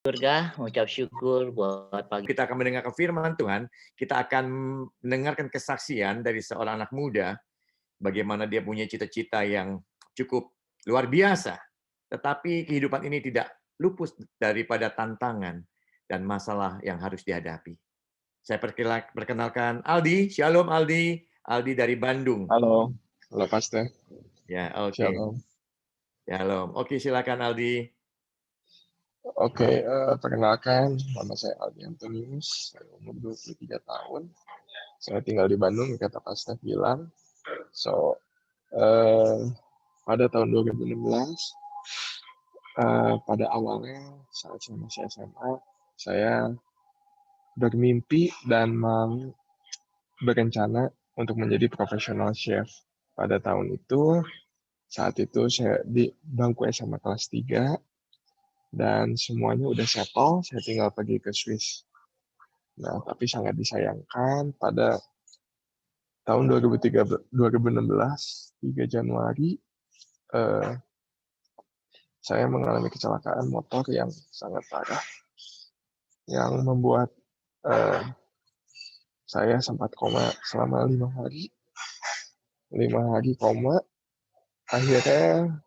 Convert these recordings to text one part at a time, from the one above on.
Surga, mengucap syukur buat pagi. Kita akan mendengarkan firman Tuhan, kita akan mendengarkan kesaksian dari seorang anak muda, bagaimana dia punya cita-cita yang cukup luar biasa, tetapi kehidupan ini tidak luput daripada tantangan dan masalah yang harus dihadapi. Saya perkenalkan Aldi, Shalom Aldi, Aldi dari Bandung. Halo, halo Pastor. Ya, oke. Shalom. Shalom. Oke, silakan Aldi. Oke, perkenalkan, nama saya Aldi Antonius, saya umur 23 tahun. Saya tinggal di Bandung, kata Pastor bilang. So, pada tahun 2016, pada awalnya saat saya masih SMA, saya bermimpi dan mau berencana untuk menjadi profesional chef. Pada tahun itu, saat itu saya di bangku SMA kelas 3, dan semuanya udah settle, saya tinggal pergi ke Swiss. Nah, tapi sangat disayangkan pada tahun 2016, 3 Januari, saya mengalami kecelakaan motor yang sangat parah, yang membuat saya sempat koma selama 5 hari. 5 hari koma, akhirnya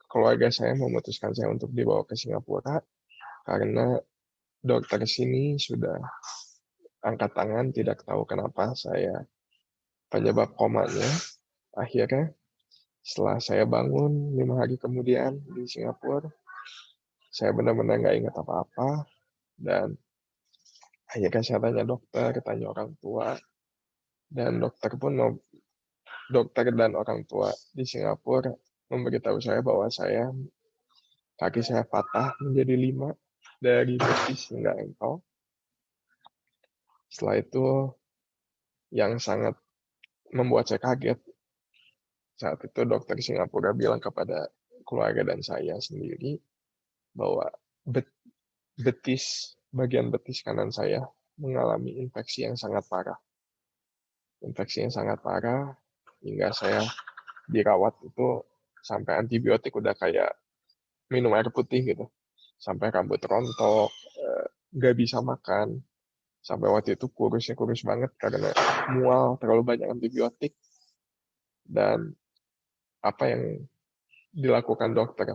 keluarga saya memutuskan saya untuk dibawa ke Singapura, karena dokter sini sudah angkat tangan, tidak tahu kenapa saya penyebab komanya. Akhirnya setelah saya bangun 5 hari kemudian di Singapura, saya benar-benar nggak ingat apa-apa, dan akhirnya saya tanya dokter, tanya orang tua, dan dokter dan orang tua di Singapura memberitahu saya bahwa kaki saya patah menjadi 5 dari betis hingga engkel. Setelah itu yang sangat membuat saya kaget, saat itu dokter Singapura bilang kepada keluarga dan saya sendiri bahwa bagian betis kanan saya mengalami infeksi yang sangat parah. Infeksi yang sangat parah hingga saya dirawat itu sampai antibiotik udah kayak minum air putih gitu. Sampai rambut rontok, nggak bisa makan. Sampai waktu itu kurusnya kurus banget karena mual terlalu banyak antibiotik. Dan apa yang dilakukan dokter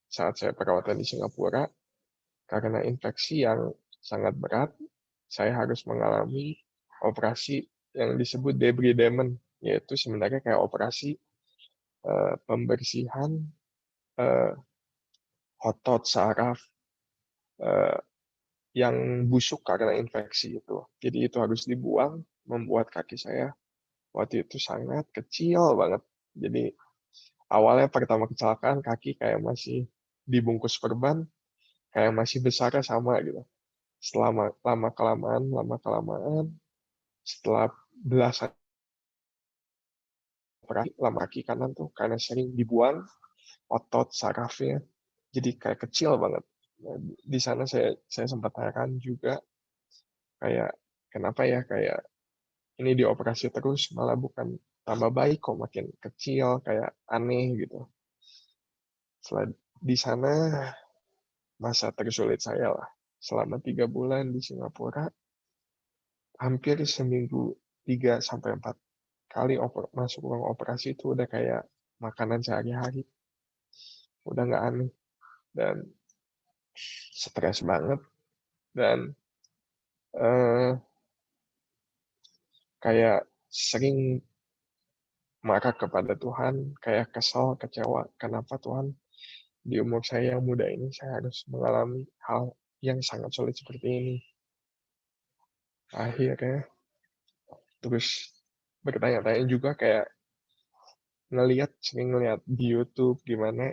saat saya perawatan di Singapura, karena infeksi yang sangat berat, saya harus mengalami operasi yang disebut debridement, yaitu sebenarnya kayak operasi pembersihan otot saraf yang busuk karena infeksi itu. Jadi itu harus dibuang, membuat kaki saya waktu itu sangat kecil banget. Jadi awalnya pertama kecelakaan kaki kayak masih dibungkus perban, kayak masih besarnya sama gitu. Setelah lama kelamaan, setelah belasan operasi, kaki kanan tuh karena sering dibuang otot sarafnya, jadi kayak kecil banget. Nah, di sana saya sempat heran juga, kayak kenapa ya kayak ini dioperasi terus malah bukan tambah baik kok, makin kecil, kayak aneh gitu. Setelah di sana masa tersulit saya lah selama 3 bulan di Singapura, hampir seminggu 3 sampai 4 kali masuk ruang operasi itu udah kayak makanan sehari-hari, udah nggak aneh, dan stres banget, dan kayak sering marah kepada Tuhan, kayak kesal, kecewa, kenapa Tuhan di umur saya yang muda ini saya harus mengalami hal yang sangat sulit seperti ini. Akhirnya terus bertanya-tanya juga, kayak sering ngeliat di YouTube gimana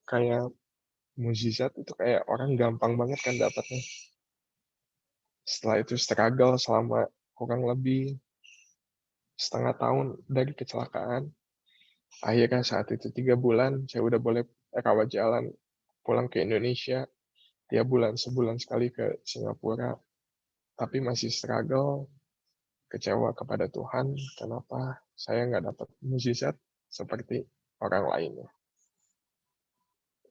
kayak mukjizat itu kayak orang gampang banget kan dapatnya. Setelah itu struggle selama kurang lebih setengah tahun dari kecelakaan. Akhirnya saat itu 3 bulan saya udah boleh rawat jalan pulang ke Indonesia. Tiap bulan, sebulan sekali ke Singapura. Tapi masih struggle, kecewa kepada Tuhan, kenapa saya nggak dapat mukjizat seperti orang lainnya.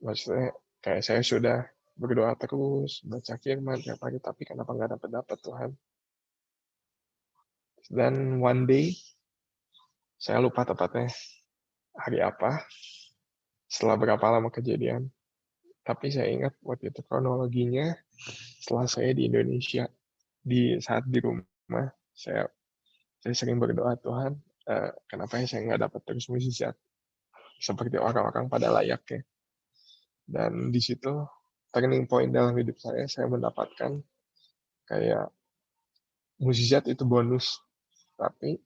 Maksudnya kayak saya sudah berdoa terus, baca firman tiap hari, tapi kenapa nggak dapat-dapat Tuhan. Dan one day, saya lupa tepatnya hari apa, setelah berapa lama kejadian, tapi saya ingat waktu itu kronologinya, setelah saya di Indonesia, saat di rumah, saya sering berdoa, Tuhan, kenapa saya nggak dapat terus mukjizat seperti orang-orang pada layaknya. Dan di situ turning point dalam hidup saya mendapatkan kayak mukjizat itu bonus. Tapi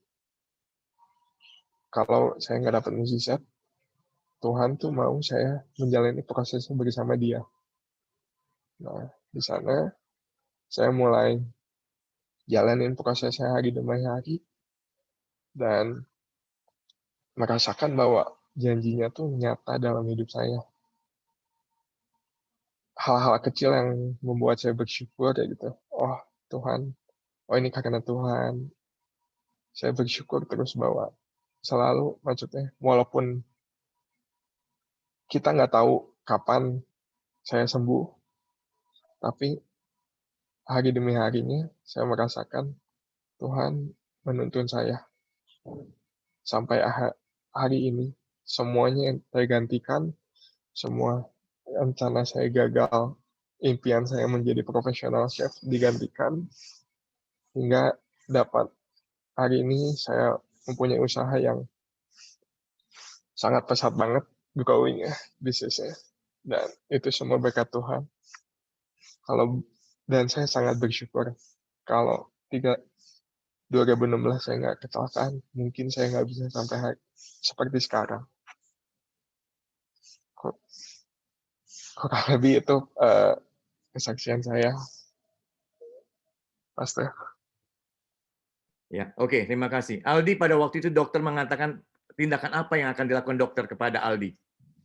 kalau saya nggak dapat mukjizat, Tuhan tuh mau saya menjalani prosesnya bersama Dia. Nah, di sana saya mulai jalanin prosesnya hari demi hari dan merasakan bahwa janjinya tuh nyata dalam hidup saya. Hal-hal kecil yang membuat saya bersyukur ya gitu. Oh Tuhan, oh ini karena Tuhan. Saya bersyukur terus bahwa selalu maksudnya walaupun kita nggak tahu kapan saya sembuh, tapi hari demi harinya saya merasakan Tuhan menuntun saya sampai hari ini semuanya yang tergantikan, semua rencana saya gagal, impian saya menjadi profesional chef digantikan hingga dapat hari ini saya mempunyai usaha yang sangat pesat banget growing-nya, bisnisnya. Dan itu semua berkat Tuhan. Dan saya sangat bersyukur kalau 2016 saya nggak kecelakaan, mungkin saya nggak bisa sampai seperti sekarang. Kurang lebih itu kesaksian saya, Pastor. Ya, oke, terima kasih. Aldi, pada waktu itu dokter mengatakan tindakan apa yang akan dilakukan dokter kepada Aldi?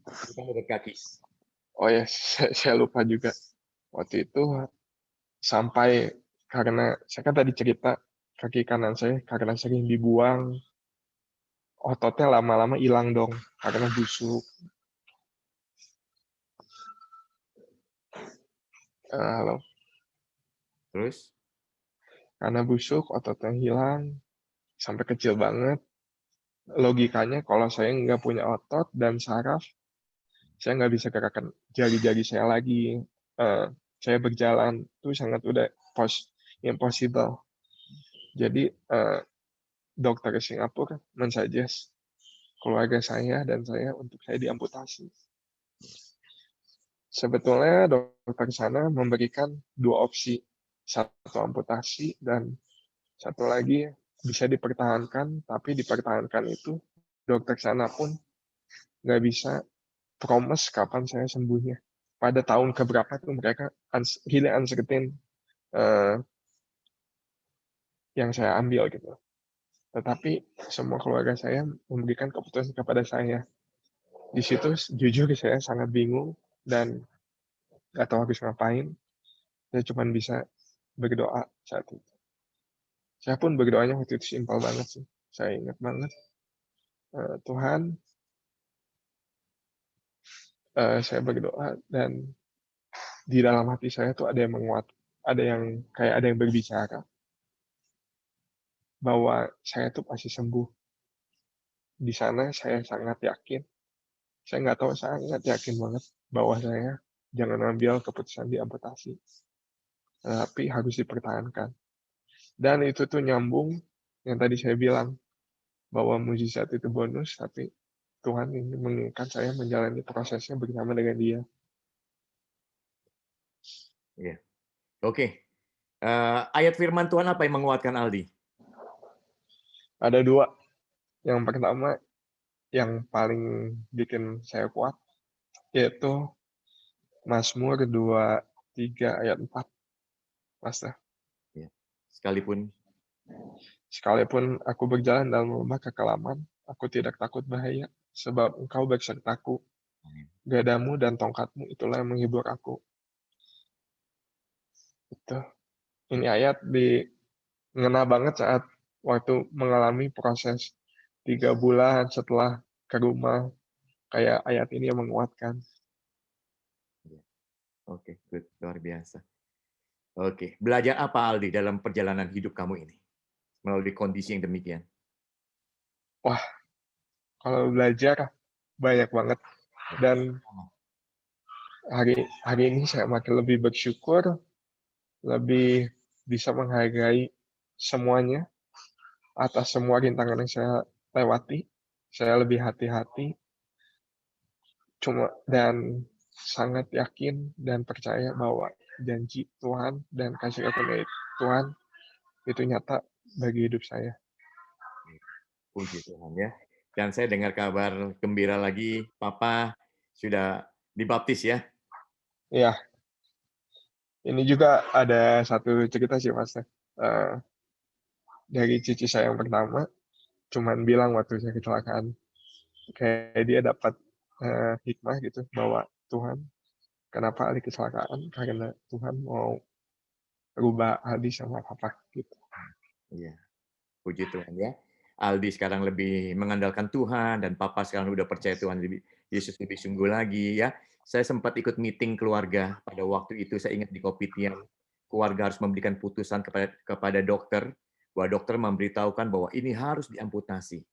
Kita lihat kaki. Oh ya, saya lupa juga. Waktu itu sampai karena saya kan tadi cerita kaki kanan saya karena sering dibuang, ototnya lama-lama hilang dong karena busuk. Halo. Terus? Karena busuk, ototnya hilang, sampai kecil banget. Logikanya kalau saya nggak punya otot dan saraf, saya nggak bisa gerakan jari-jari saya lagi. Saya berjalan itu sangat udah impossible. Jadi dokter Singapura mensuggest keluarga saya dan saya untuk saya diamputasi. Sebetulnya dokter sana memberikan dua opsi, satu amputasi dan satu lagi bisa dipertahankan, tapi dipertahankan itu dokter sana pun nggak bisa promise kapan saya sembuhnya. Pada tahun keberapa tuh mereka really uncertain yang saya ambil gitu. Tetapi semua keluarga saya memberikan keputusan kepada saya. Di situ jujur saya sangat bingung dan nggak tahu harus ngapain. Saya cuma bisa berdoa saat itu. Saya pun berdoanya waktu itu simpel banget sih. Saya ingat banget. Tuhan, saya berdoa dan di dalam hati saya tuh ada yang menguat, ada yang berbicara bahwa saya tuh pasti sembuh. Di sana saya sangat yakin, saya nggak tahu, sangat yakin banget bahwa saya jangan ambil keputusan diamputasi, tapi harus dipertahankan. Dan itu tuh nyambung yang tadi saya bilang bahwa mujizat itu bonus, tapi Tuhan ingin menginginkan saya menjalani prosesnya bersama dengan Dia. Ya. Oke. Ayat firman Tuhan apa yang menguatkan Aldi? Ada dua. Yang pertama, yang paling bikin saya kuat, yaitu Mazmur 23 ayat 4. Pastor. Ya. Sekalipun aku berjalan dalam lembah kekelaman, aku tidak takut bahaya, sebab Engkau bersertaku. Gadamu dan tongkatmu itulah yang menghibur aku. Itu. Ini ayat ngena banget saat waktu mengalami proses 3 bulan setelah ke rumah. Kayak ayat ini yang menguatkan. Oke, good. Luar biasa. Oke, belajar apa Aldi dalam perjalanan hidup kamu ini? Melalui kondisi yang demikian. Wah, kalau belajar banyak banget, dan hari ini saya makin lebih bersyukur, lebih bisa menghargai semuanya atas semua rintangan yang saya lewati. Saya lebih hati-hati, dan sangat yakin dan percaya bahwa janji Tuhan dan kasih karunia Tuhan itu nyata bagi hidup saya. Puji Tuhan ya. Dan saya dengar kabar gembira lagi, Papa sudah dibaptis ya. Ya, ini juga ada satu cerita sih Mas. Dari cici saya yang pertama, cuman bilang waktu saya kecelakaan, kayak dia dapat hikmah gitu bahwa Tuhan, kenapa Ali kecelakaan? Karena Tuhan mau rubah Ali sama papa gitu. Iya. Puji Tuhan ya. Aldi sekarang lebih mengandalkan Tuhan dan Papa sekarang udah percaya Tuhan lebih, Yesus lebih sungguh lagi ya. Saya sempat ikut meeting keluarga pada waktu itu, saya ingat di Kopitiam, keluarga harus memberikan putusan kepada dokter, bahwa dokter memberitahukan bahwa ini harus diamputasi.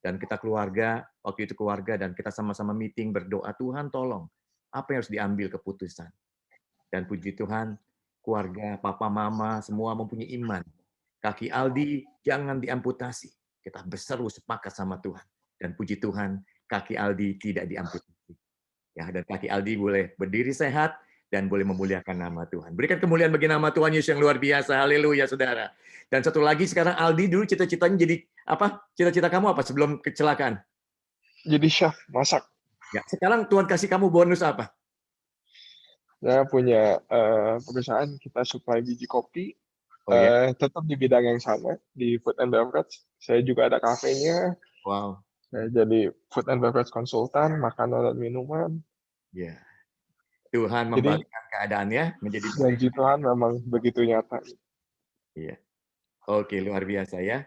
Dan kita keluarga, waktu itu keluarga dan kita sama-sama meeting berdoa, Tuhan tolong, apa yang harus diambil keputusan. Dan puji Tuhan, keluarga, papa, mama, semua mempunyai iman. Kaki Aldi jangan diamputasi. Kita berseru sepakat sama Tuhan. Dan puji Tuhan, kaki Aldi tidak diamputasi. Ya, dan kaki Aldi boleh berdiri sehat dan boleh memuliakan nama Tuhan. Berikan kemuliaan bagi nama Tuhan Yesus yang luar biasa. Haleluya, saudara. Dan satu lagi sekarang Aldi dulu cita-citanya jadi apa? Cita-cita kamu apa sebelum kecelakaan? Jadi chef, masak. Ya, sekarang Tuhan kasih kamu bonus apa? Saya punya perusahaan, kita supply biji kopi, Oh ya, tetap di bidang yang sama, di food and beverage. Saya juga ada kafenya, wow. saya jadi food and beverage konsultan, makanan dan minuman. Ya. Tuhan Jadi membalikkan keadaannya menjadi baik. janji Tuhan memang begitu nyata. Iya. Oke, luar biasa ya.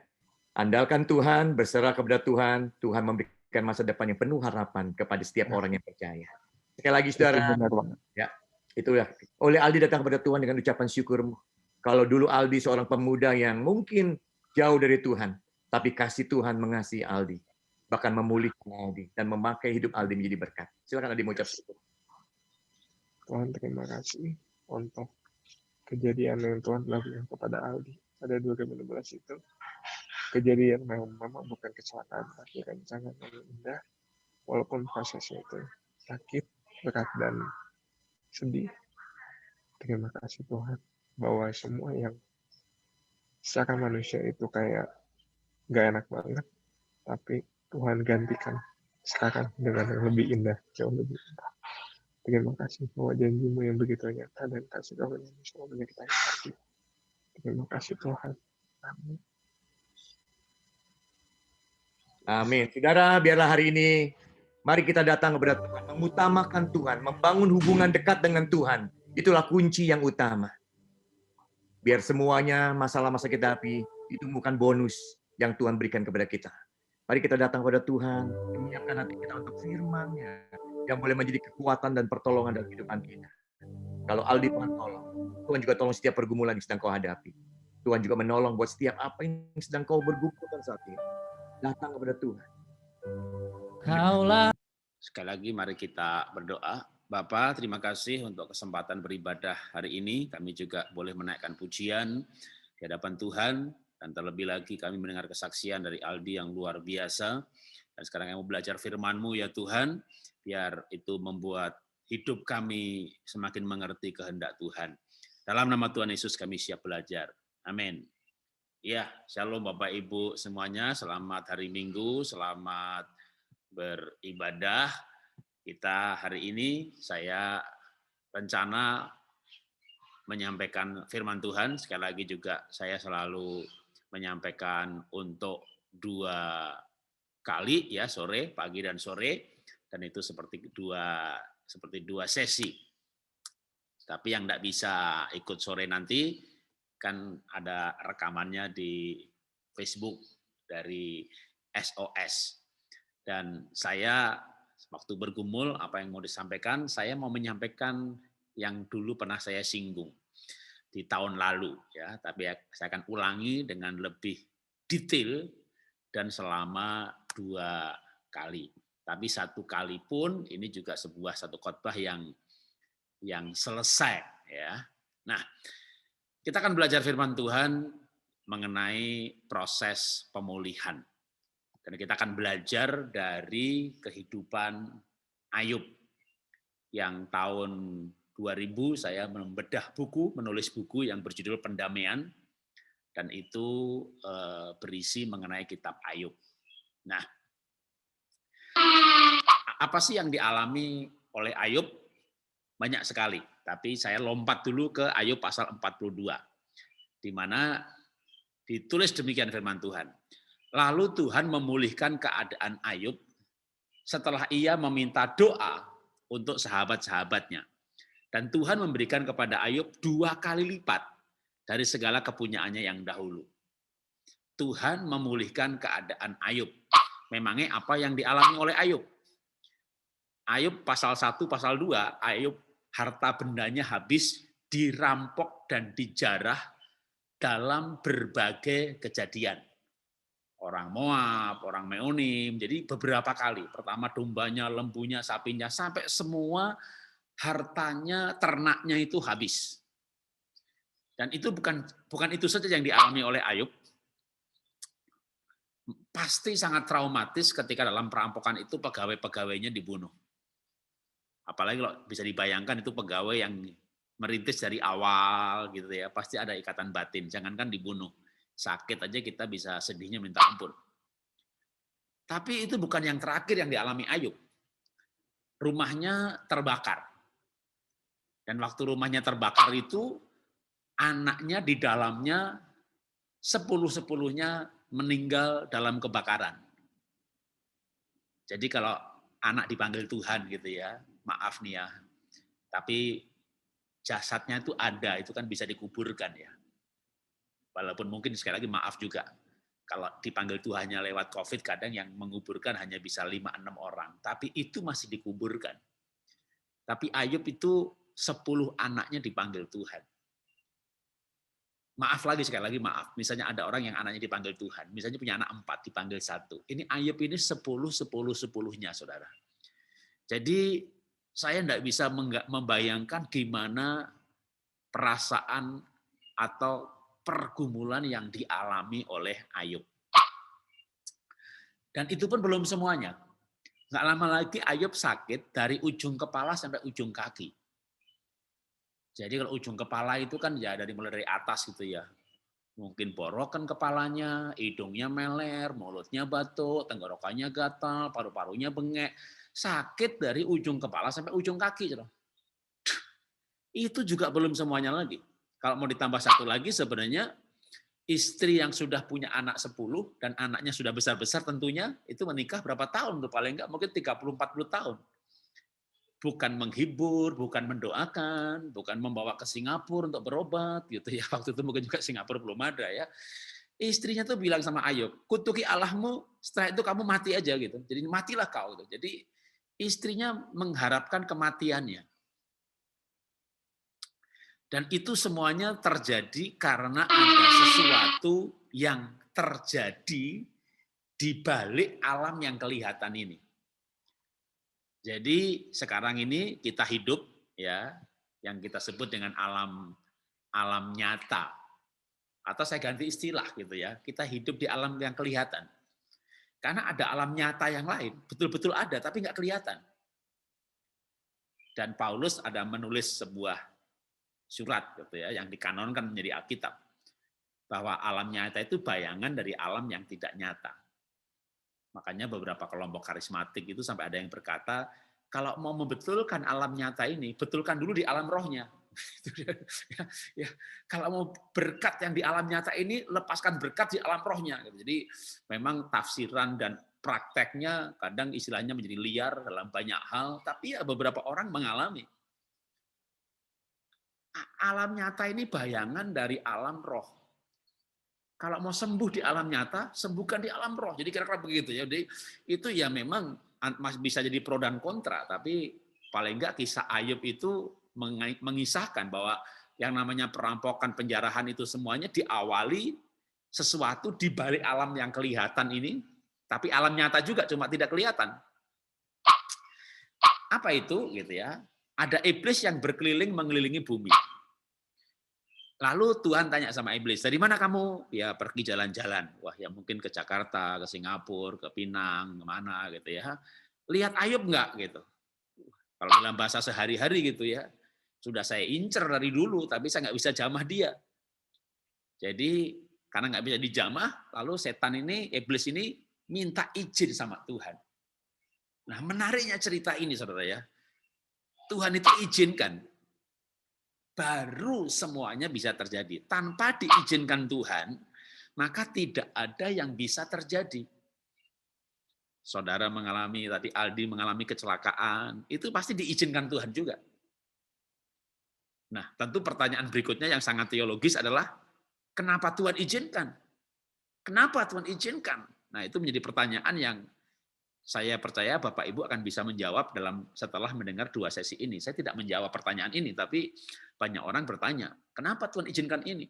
Andalkan Tuhan, berserah kepada Tuhan, Tuhan memberikan masa depan yang penuh harapan kepada setiap orang yang percaya. Sekali lagi, Itu saudara, benar banget. ya, itulah. Oleh Aldi datang kepada Tuhan dengan ucapan syukurmu. Kalau dulu Aldi seorang pemuda yang mungkin jauh dari Tuhan, tapi kasih Tuhan mengasihi Aldi, bahkan memulihkan Aldi dan memakai hidup Aldi menjadi berkat. Silakan Aldi mengucap syukur. Tuhan, terima kasih untuk kejadian yang Tuhan lakukan kepada Aldi pada 2016 itu. Kejadian memang bukan kecelakaan, tapi rancangan yang indah, walaupun prosesnya itu sakit, berat, dan sedih. Terima kasih Tuhan bahwa semua yang secara manusia itu kayak gak enak banget, tapi Tuhan gantikan sekarang dengan yang lebih indah, jauh lebih indah. Terima kasih bahwa janjimu yang begitu nyata dan kasih karunia-Mu selalu menyertai hati. Terima kasih Tuhan. Amin. Amin. Saudara, biarlah hari ini mari kita datang kepada Tuhan, mengutamakan Tuhan, membangun hubungan dekat dengan Tuhan. Itulah kunci yang utama. Biar semuanya masalah-masalah kita hadapi itu bukan bonus yang Tuhan berikan kepada kita. Mari kita datang kepada Tuhan, menyiapkan hati kita untuk firman-Nya yang boleh menjadi kekuatan dan pertolongan dalam kehidupan kita. Kalau Aldi Tuhan tolong, Tuhan juga tolong setiap pergumulan yang sedang kau hadapi. Tuhan juga menolong buat setiap apa yang sedang kau bergumulkan saat ini. Datang kepada Tuhan. Kaulah. Sekali lagi mari kita berdoa. Bapa, terima kasih untuk kesempatan beribadah hari ini. Kami juga boleh menaikkan pujian di hadapan Tuhan. Dan terlebih lagi kami mendengar kesaksian dari Aldi yang luar biasa. Dan sekarang kami mau belajar firman-Mu ya Tuhan. Biar itu membuat hidup kami semakin mengerti kehendak Tuhan. Dalam nama Tuhan Yesus kami siap belajar. Amin. Ya, shalom Bapak Ibu semuanya. Selamat hari Minggu, selamat beribadah. Kita hari ini saya rencana menyampaikan firman Tuhan. Sekali lagi juga saya selalu menyampaikan untuk 2 kali ya, sore, pagi dan sore, dan itu seperti dua sesi. Tapi yang tidak bisa ikut sore nanti kan ada rekamannya di Facebook dari SOS. Dan saya waktu bergumul apa yang mau disampaikan, saya mau menyampaikan yang dulu pernah saya singgung di tahun lalu ya, tapi saya akan ulangi dengan lebih detail dan selama 2 kali. Tapi 1 kali pun ini juga satu khotbah yang selesai ya. Nah, kita akan belajar firman Tuhan mengenai proses pemulihan. Dan kita akan belajar dari kehidupan Ayub yang tahun 2000 saya menulis buku yang berjudul Pendamaian, dan itu berisi mengenai kitab Ayub. Nah, apa sih yang dialami oleh Ayub? Banyak sekali, tapi saya lompat dulu ke Ayub pasal 42, di mana ditulis demikian firman Tuhan. Lalu Tuhan memulihkan keadaan Ayub setelah ia meminta doa untuk sahabat-sahabatnya. Dan Tuhan memberikan kepada Ayub 2 kali lipat dari segala kepunyaannya yang dahulu. Tuhan memulihkan keadaan Ayub. Memangnya apa yang dialami oleh Ayub? Ayub pasal 1, pasal 2, Ayub harta bendanya habis, dirampok dan dijarah dalam berbagai kejadian. Orang Moab, orang Meonim, jadi beberapa kali. Pertama dombanya, lembunya, sapinya, sampai semua hartanya, ternaknya itu habis. Dan itu bukan itu saja yang dialami oleh Ayub. Pasti sangat traumatis ketika dalam perampokan itu pegawai-pegawainya dibunuh. Apalagi kalau bisa dibayangkan itu pegawai yang merintis dari awal gitu ya, pasti ada ikatan batin, jangankan dibunuh. Sakit aja kita bisa sedihnya minta ampun. Tapi itu bukan yang terakhir yang dialami Ayub. Rumahnya terbakar. Dan waktu rumahnya terbakar itu, anaknya di dalamnya 10-10-nya meninggal dalam kebakaran. Jadi kalau anak dipanggil Tuhan gitu ya, maaf nih ya, tapi jasadnya itu ada, itu kan bisa dikuburkan ya. Walaupun mungkin sekali lagi maaf juga, kalau dipanggil Tuhannya lewat COVID, kadang yang menguburkan hanya bisa 5-6 orang, tapi itu masih dikuburkan. Tapi Ayub itu 10 anaknya dipanggil Tuhan. Maaf lagi, sekali lagi maaf, misalnya ada orang yang anaknya dipanggil Tuhan, misalnya punya anak 4, dipanggil 1. Ini Ayub ini 10-10-10-nya, saudara. Jadi saya tidak bisa membayangkan gimana perasaan atau pergumulan yang dialami oleh Ayub. Dan itu pun belum semuanya. Nggak lama lagi Ayub sakit dari ujung kepala sampai ujung kaki. Jadi kalau ujung kepala itu kan ya mulai dari atas gitu ya. Mungkin borokan kepalanya, hidungnya meler, mulutnya batuk, tenggorokannya gatal, paru-parunya bengek. Sakit dari ujung kepala sampai ujung kaki. Itu juga belum semuanya lagi. Kalau mau ditambah satu lagi, sebenarnya istri yang sudah punya anak 10 dan anaknya sudah besar-besar tentunya, itu menikah berapa tahun? Paling enggak mungkin 30-40 tahun. Bukan menghibur, bukan mendoakan, bukan membawa ke Singapura untuk berobat gitu ya. Waktu itu mungkin juga Singapura belum ada ya. Istrinya tuh bilang sama Ayub, kutuki Allahmu, setelah itu kamu mati aja gitu. Jadi matilah kau gitu. Jadi istrinya mengharapkan kematiannya. Dan itu semuanya terjadi karena ada sesuatu yang terjadi di balik alam yang kelihatan ini. Jadi sekarang ini kita hidup ya, yang kita sebut dengan alam nyata. Atau saya ganti istilah gitu ya, kita hidup di alam yang kelihatan. Karena ada alam nyata yang lain, betul-betul ada tapi nggak kelihatan. Dan Paulus ada menulis sebuah surat gitu ya, yang dikanonkan menjadi Alkitab, bahwa alam nyata itu bayangan dari alam yang tidak nyata. Makanya beberapa kelompok karismatik itu sampai ada yang berkata, kalau mau membetulkan alam nyata ini, betulkan dulu di alam rohnya. Ya, kalau mau berkat yang di alam nyata ini, lepaskan berkat di alam rohnya. Jadi memang tafsiran dan prakteknya kadang istilahnya menjadi liar dalam banyak hal, tapi ya beberapa orang mengalami. Alam nyata ini bayangan dari alam roh. Kalau mau sembuh di alam nyata, sembuhkan di alam roh. Jadi kira-kira begitu ya. Jadi itu ya memang bisa jadi pro dan kontra, tapi paling enggak kisah Ayub itu mengisahkan bahwa yang namanya perampokan, penjarahan itu semuanya diawali sesuatu di balik alam yang kelihatan ini, tapi alam nyata juga cuma tidak kelihatan. Apa itu gitu ya? Ada iblis yang berkeliling mengelilingi bumi. Lalu Tuhan tanya sama iblis, dari mana kamu? Ya pergi jalan-jalan. Wah ya mungkin ke Jakarta, ke Singapura, ke Pinang, kemana gitu ya. Lihat Ayub enggak gitu. Kalau dalam bahasa sehari-hari gitu ya. Sudah saya incer dari dulu, tapi saya nggak bisa jamah dia. Jadi karena nggak bisa dijamah, lalu setan ini, iblis ini minta izin sama Tuhan. Nah menariknya cerita ini saudara ya. Tuhan itu izinkan. Baru semuanya bisa terjadi. Tanpa diizinkan Tuhan, maka tidak ada yang bisa terjadi. Saudara mengalami, tadi Aldi mengalami kecelakaan, itu pasti diizinkan Tuhan juga. Nah, tentu pertanyaan berikutnya yang sangat teologis adalah, kenapa Tuhan izinkan? Kenapa Tuhan izinkan? Nah, itu menjadi pertanyaan yang saya percaya Bapak Ibu akan bisa menjawab setelah mendengar 2 sesi ini. Saya tidak menjawab pertanyaan ini, tapi banyak orang bertanya, kenapa Tuhan izinkan ini?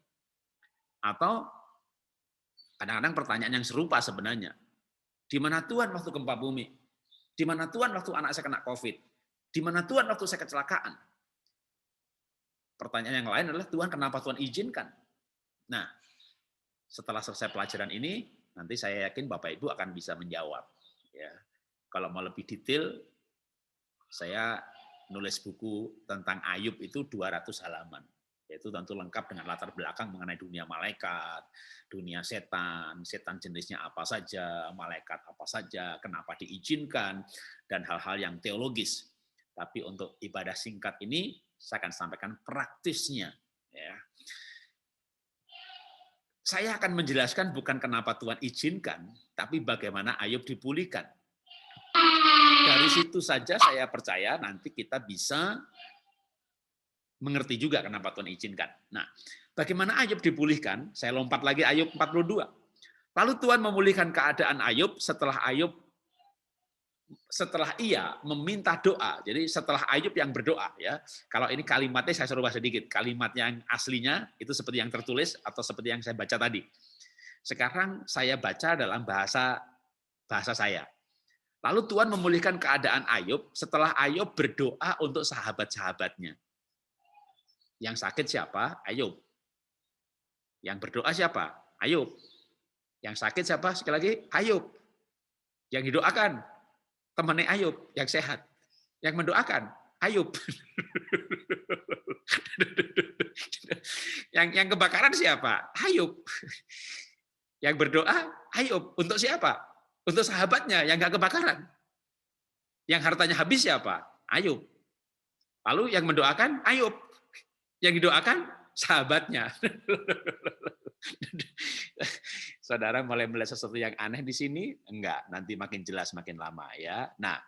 Atau kadang-kadang pertanyaan yang serupa sebenarnya. Di mana Tuhan waktu gempa bumi? Di mana Tuhan waktu anak saya kena COVID? Di mana Tuhan waktu saya kecelakaan? Pertanyaan yang lain adalah, Tuhan kenapa Tuhan izinkan? Nah, setelah selesai pelajaran ini, nanti saya yakin Bapak Ibu akan bisa menjawab. Ya, kalau mau lebih detail, saya nulis buku tentang Ayub itu 200 halaman. Yaitu tentu lengkap dengan latar belakang mengenai dunia malaikat, dunia setan, setan jenisnya apa saja, malaikat apa saja, kenapa diizinkan, dan hal-hal yang teologis. Tapi untuk ibadah singkat ini, saya akan sampaikan praktisnya. Ya. Saya akan menjelaskan bukan kenapa Tuhan izinkan, tapi bagaimana Ayub dipulihkan. Dari situ saja saya percaya nanti kita bisa mengerti juga kenapa Tuhan izinkan. Nah, bagaimana Ayub dipulihkan? Saya lompat lagi Ayub 42. Lalu Tuhan memulihkan keadaan Ayub setelah ia meminta doa. Jadi setelah Ayub yang berdoa ya. Kalau ini kalimatnya saya rubah sedikit. Kalimat yang aslinya itu seperti yang tertulis atau seperti yang saya baca tadi. Sekarang saya baca dalam bahasa saya. Lalu Tuhan memulihkan keadaan Ayub setelah Ayub berdoa untuk sahabat-sahabatnya. Yang sakit siapa? Ayub. Yang berdoa siapa? Ayub. Yang sakit siapa? Sekali lagi, Ayub. Yang didoakan temannya Ayub yang sehat. Yang mendoakan Ayub. yang kebakaran siapa? Ayub. Yang berdoa Ayub. Untuk siapa? Untuk sahabatnya yang nggak kebakaran. Yang hartanya habis siapa? Ayub. Lalu yang mendoakan Ayub. Yang didoakan sahabatnya. Saudara mulai melihat sesuatu yang aneh di sini? Enggak, nanti makin jelas makin lama ya. Nah,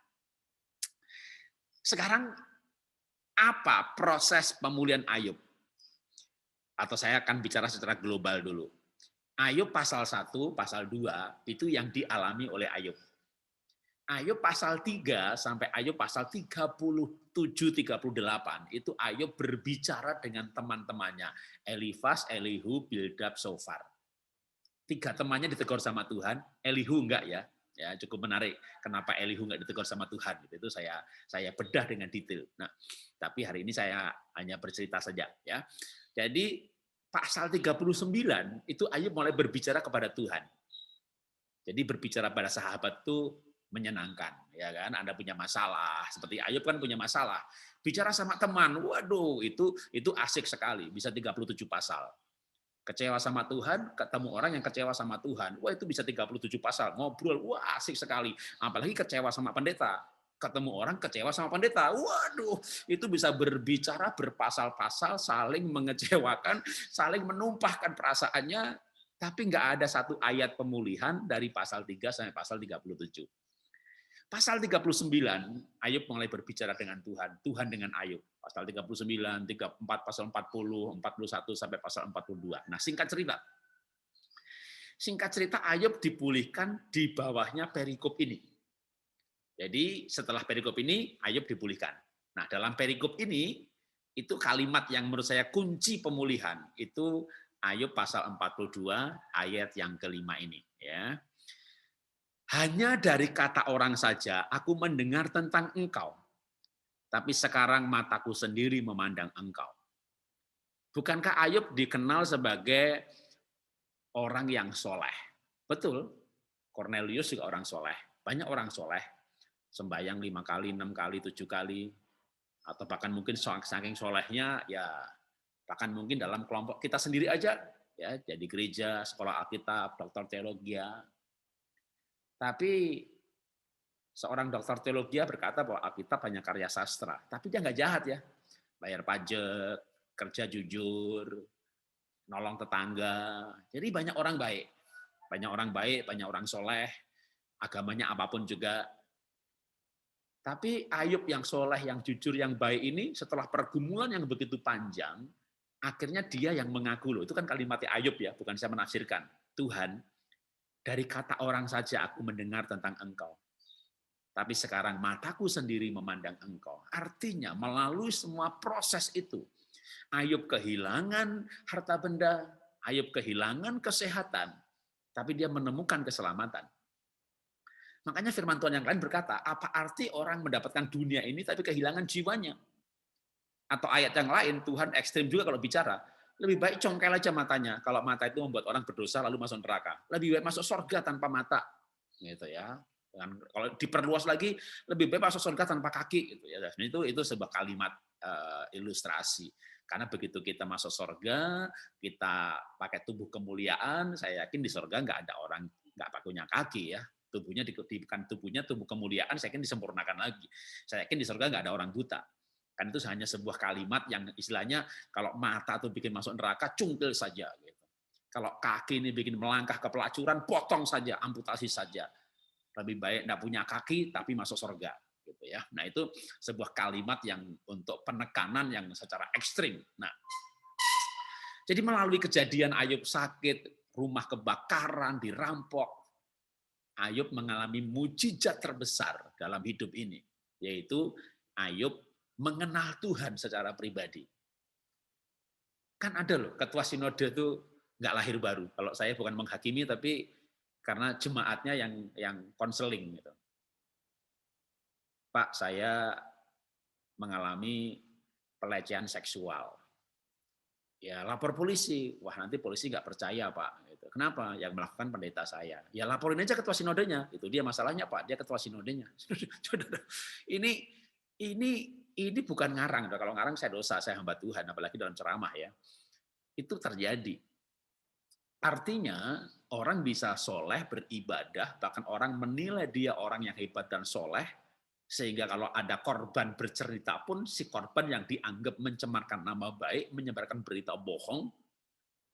sekarang apa proses pemulihan Ayub? Atau saya akan bicara secara global dulu. Ayub pasal 1, pasal 2 itu yang dialami oleh Ayub. Ayub pasal 3 sampai Ayub pasal 37-38 itu Ayub berbicara dengan teman-temannya, Elifaz, Elihu, Bildad, Sofar. 3 temannya ditegur sama Tuhan, Elihu enggak ya. Ya, cukup menarik kenapa Elihu enggak ditegur sama Tuhan. Itu saya bedah dengan detail. Nah, tapi hari ini saya hanya bercerita saja ya. Jadi pasal 39 itu Ayub mulai berbicara kepada Tuhan. Jadi berbicara pada sahabat itu menyenangkan, ya kan? Anda punya masalah, seperti Ayub kan punya masalah. Bicara sama teman, waduh, itu asik sekali, bisa 37 pasal. Kecewa sama Tuhan, ketemu orang yang kecewa sama Tuhan, wah itu bisa 37 pasal. Ngobrol, wah asik sekali. Apalagi kecewa sama pendeta, ketemu orang kecewa sama pendeta, waduh, itu bisa berbicara berpasal-pasal, saling mengecewakan, saling menumpahkan perasaannya, tapi nggak ada satu ayat pemulihan dari pasal 3 sampai pasal 37. Pasal 39, Ayub mulai berbicara dengan Tuhan, Tuhan dengan Ayub. Pasal 39, 34, pasal 40, 41, sampai pasal 42. Nah, singkat cerita Ayub dipulihkan di bawahnya perikop ini. Jadi setelah perikop ini, Ayub dipulihkan. Nah, dalam perikop ini, Itu kalimat yang menurut saya kunci pemulihan. Itu Ayub pasal 42 ayat yang kelima ini. Ya. Hanya dari kata orang saja aku mendengar tentang engkau. Tapi sekarang mataku sendiri memandang engkau. Bukankah Ayub dikenal sebagai orang yang soleh? Betul, Cornelius juga orang soleh. Banyak orang soleh, sembahyang 5 kali, 6 kali, 7 kali, atau bahkan mungkin saking solehnya, ya bahkan mungkin dalam kelompok kita sendiri aja, ya jadi gereja, sekolah Alkitab, dokter teologi. Tapi seorang dokter teologi berkata bahwa Alkitab hanya karya sastra, tapi dia nggak jahat ya, bayar pajak, kerja jujur, nolong tetangga. Jadi banyak orang baik, banyak orang soleh, agamanya apapun juga. Tapi Ayub yang soleh, yang jujur, yang baik ini setelah pergumulan yang begitu panjang, akhirnya dia yang mengaku loh. Itu kan kalimatnya Ayub ya, bukan saya menafsirkan. Tuhan, dari kata orang saja aku mendengar tentang engkau. Tapi sekarang mataku sendiri memandang engkau. Artinya melalui semua proses itu, Ayub kehilangan harta benda, Ayub kehilangan kesehatan, tapi dia menemukan keselamatan. Makanya firman Tuhan yang lain berkata, apa arti orang mendapatkan dunia ini tapi kehilangan jiwanya? Atau ayat yang lain, Tuhan ekstrim juga kalau bicara, lebih baik congkel aja matanya, kalau mata itu membuat orang berdosa lalu masuk neraka. Lebih baik masuk surga tanpa mata. Gitu ya. Dan kalau diperluas lagi, lebih baik masuk surga tanpa kaki. Gitu ya. Dan itu sebuah kalimat ilustrasi. Karena begitu kita masuk surga, kita pakai tubuh kemuliaan, saya yakin di surga nggak ada orang nggak punya kaki ya. Tubuhnya bukan tubuhnya tubuh kemuliaan, saya yakin disempurnakan lagi. Saya yakin di surga nggak ada orang buta. Kan itu hanya sebuah kalimat yang istilahnya kalau mata itu bikin masuk neraka, cungkil saja. Gitu. Kalau kaki ini bikin melangkah ke pelacuran, potong saja, amputasi saja. Lebih baik nggak punya kaki tapi masuk surga. Gitu ya. Nah itu sebuah kalimat yang untuk penekanan yang secara ekstrim. Nah, jadi melalui kejadian Ayub sakit, rumah kebakaran, dirampok, Ayub mengalami mujizat terbesar dalam hidup ini, yaitu Ayub mengenal Tuhan secara pribadi. Kan ada loh, ketua sinode itu nggak lahir baru. Kalau saya bukan menghakimi, tapi karena jemaatnya yang konseling. Gitu. Pak, saya mengalami pelecehan seksual. Ya lapor polisi. Wah nanti polisi nggak percaya Pak. Gitu. Kenapa? Yang melakukan pendeta saya. Ya laporin aja ketua sinodenya. Itu dia masalahnya Pak. Dia ketua sinodenya. Ini bukan ngarang. Kalau ngarang saya dosa, saya hamba Tuhan. Apalagi dalam ceramah ya. Itu terjadi. Artinya orang bisa soleh beribadah. Bahkan orang menilai dia orang yang hebat dan soleh. Sehingga kalau ada korban bercerita pun, si korban yang dianggap mencemarkan nama baik, menyebarkan berita bohong.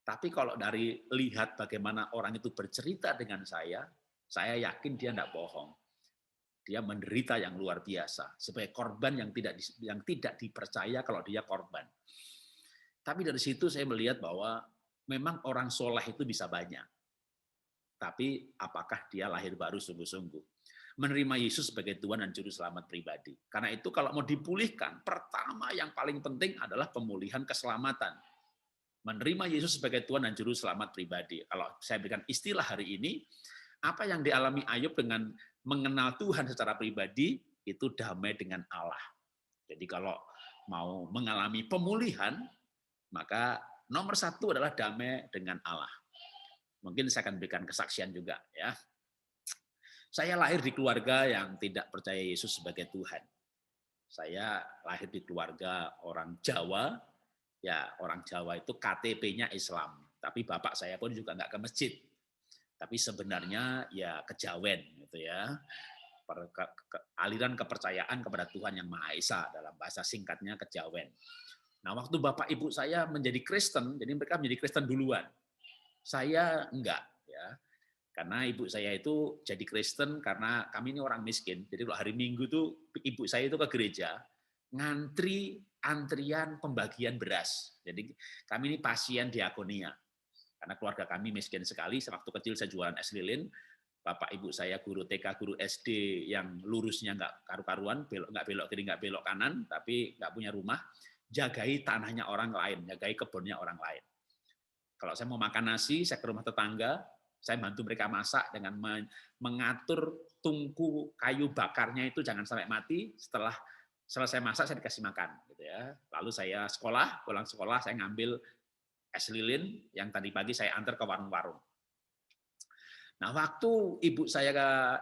Tapi kalau dari lihat bagaimana orang itu bercerita dengan saya yakin dia tidak bohong. Dia menderita yang luar biasa. Sebagai korban yang tidak dipercaya kalau dia korban. Tapi dari situ saya melihat bahwa memang orang soleh itu bisa banyak. Tapi apakah dia lahir baru sungguh-sungguh? Menerima Yesus sebagai Tuhan dan Juru Selamat pribadi. Karena itu kalau mau dipulihkan, pertama yang paling penting adalah pemulihan keselamatan. Menerima Yesus sebagai Tuhan dan Juru Selamat pribadi. Kalau saya berikan istilah hari ini, apa yang dialami Ayub dengan mengenal Tuhan secara pribadi, itu damai dengan Allah. Jadi kalau mau mengalami pemulihan, maka nomor satu adalah damai dengan Allah. Mungkin saya akan berikan kesaksian juga ya. Saya lahir di keluarga yang tidak percaya Yesus sebagai Tuhan. Saya lahir di keluarga orang Jawa, ya orang Jawa itu KTP-nya Islam. Tapi bapak saya pun juga nggak ke masjid. Tapi sebenarnya ya kejawen gitu ya. Aliran kepercayaan kepada Tuhan Yang Maha Esa, dalam bahasa singkatnya kejawen. Nah, waktu bapak ibu saya menjadi Kristen, jadi mereka menjadi Kristen duluan. Saya enggak ya. Karena ibu saya itu jadi Kristen karena kami ini orang miskin. Jadi kalau hari Minggu tuh ibu saya itu ke gereja, antrian pembagian beras. Jadi kami ini pasien diakonia. Karena keluarga kami miskin sekali. Sewaktu kecil saya jualan es lilin. Bapak ibu saya guru TK, guru SD yang lurusnya nggak karu-karuan, nggak belok kiri, nggak belok kanan, tapi nggak punya rumah. jagai tanahnya orang lain, jagai kebunnya orang lain. Kalau saya mau makan nasi, saya ke rumah tetangga, saya bantu mereka masak dengan mengatur tungku kayu bakarnya itu jangan sampai mati. Setelah selesai masak, saya dikasih makan. Gitu ya. Lalu saya sekolah, pulang sekolah, saya ngambil es lilin yang tadi pagi saya antar ke warung-warung. Nah, waktu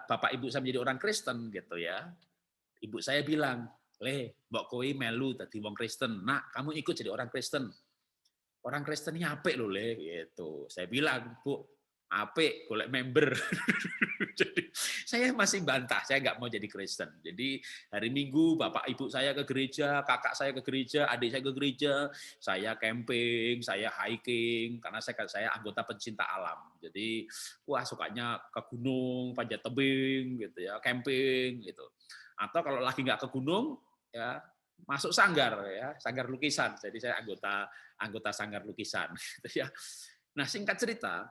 bapak ibu saya menjadi orang Kristen gitu ya, ibu saya bilang, "Le, mbok kowe melu dadi wong Kristen. Nak, kamu ikut jadi orang Kristen. Orang Kristen ini apik lho, Le," gitu. Saya bilang, "Bu, apik, golek member." Jadi saya masih bantah, saya nggak mau jadi Kristen. Jadi hari Minggu bapak ibu saya ke gereja, kakak saya ke gereja, adik saya ke gereja, saya camping, saya hiking, karena saya anggota pencinta alam. Jadi wah sukanya ke gunung, panjat tebing, gitu ya, camping, gitu. Atau kalau lagi nggak ke gunung, ya masuk sanggar, ya sanggar lukisan. Jadi saya anggota sanggar lukisan. Gitu ya. Nah singkat cerita.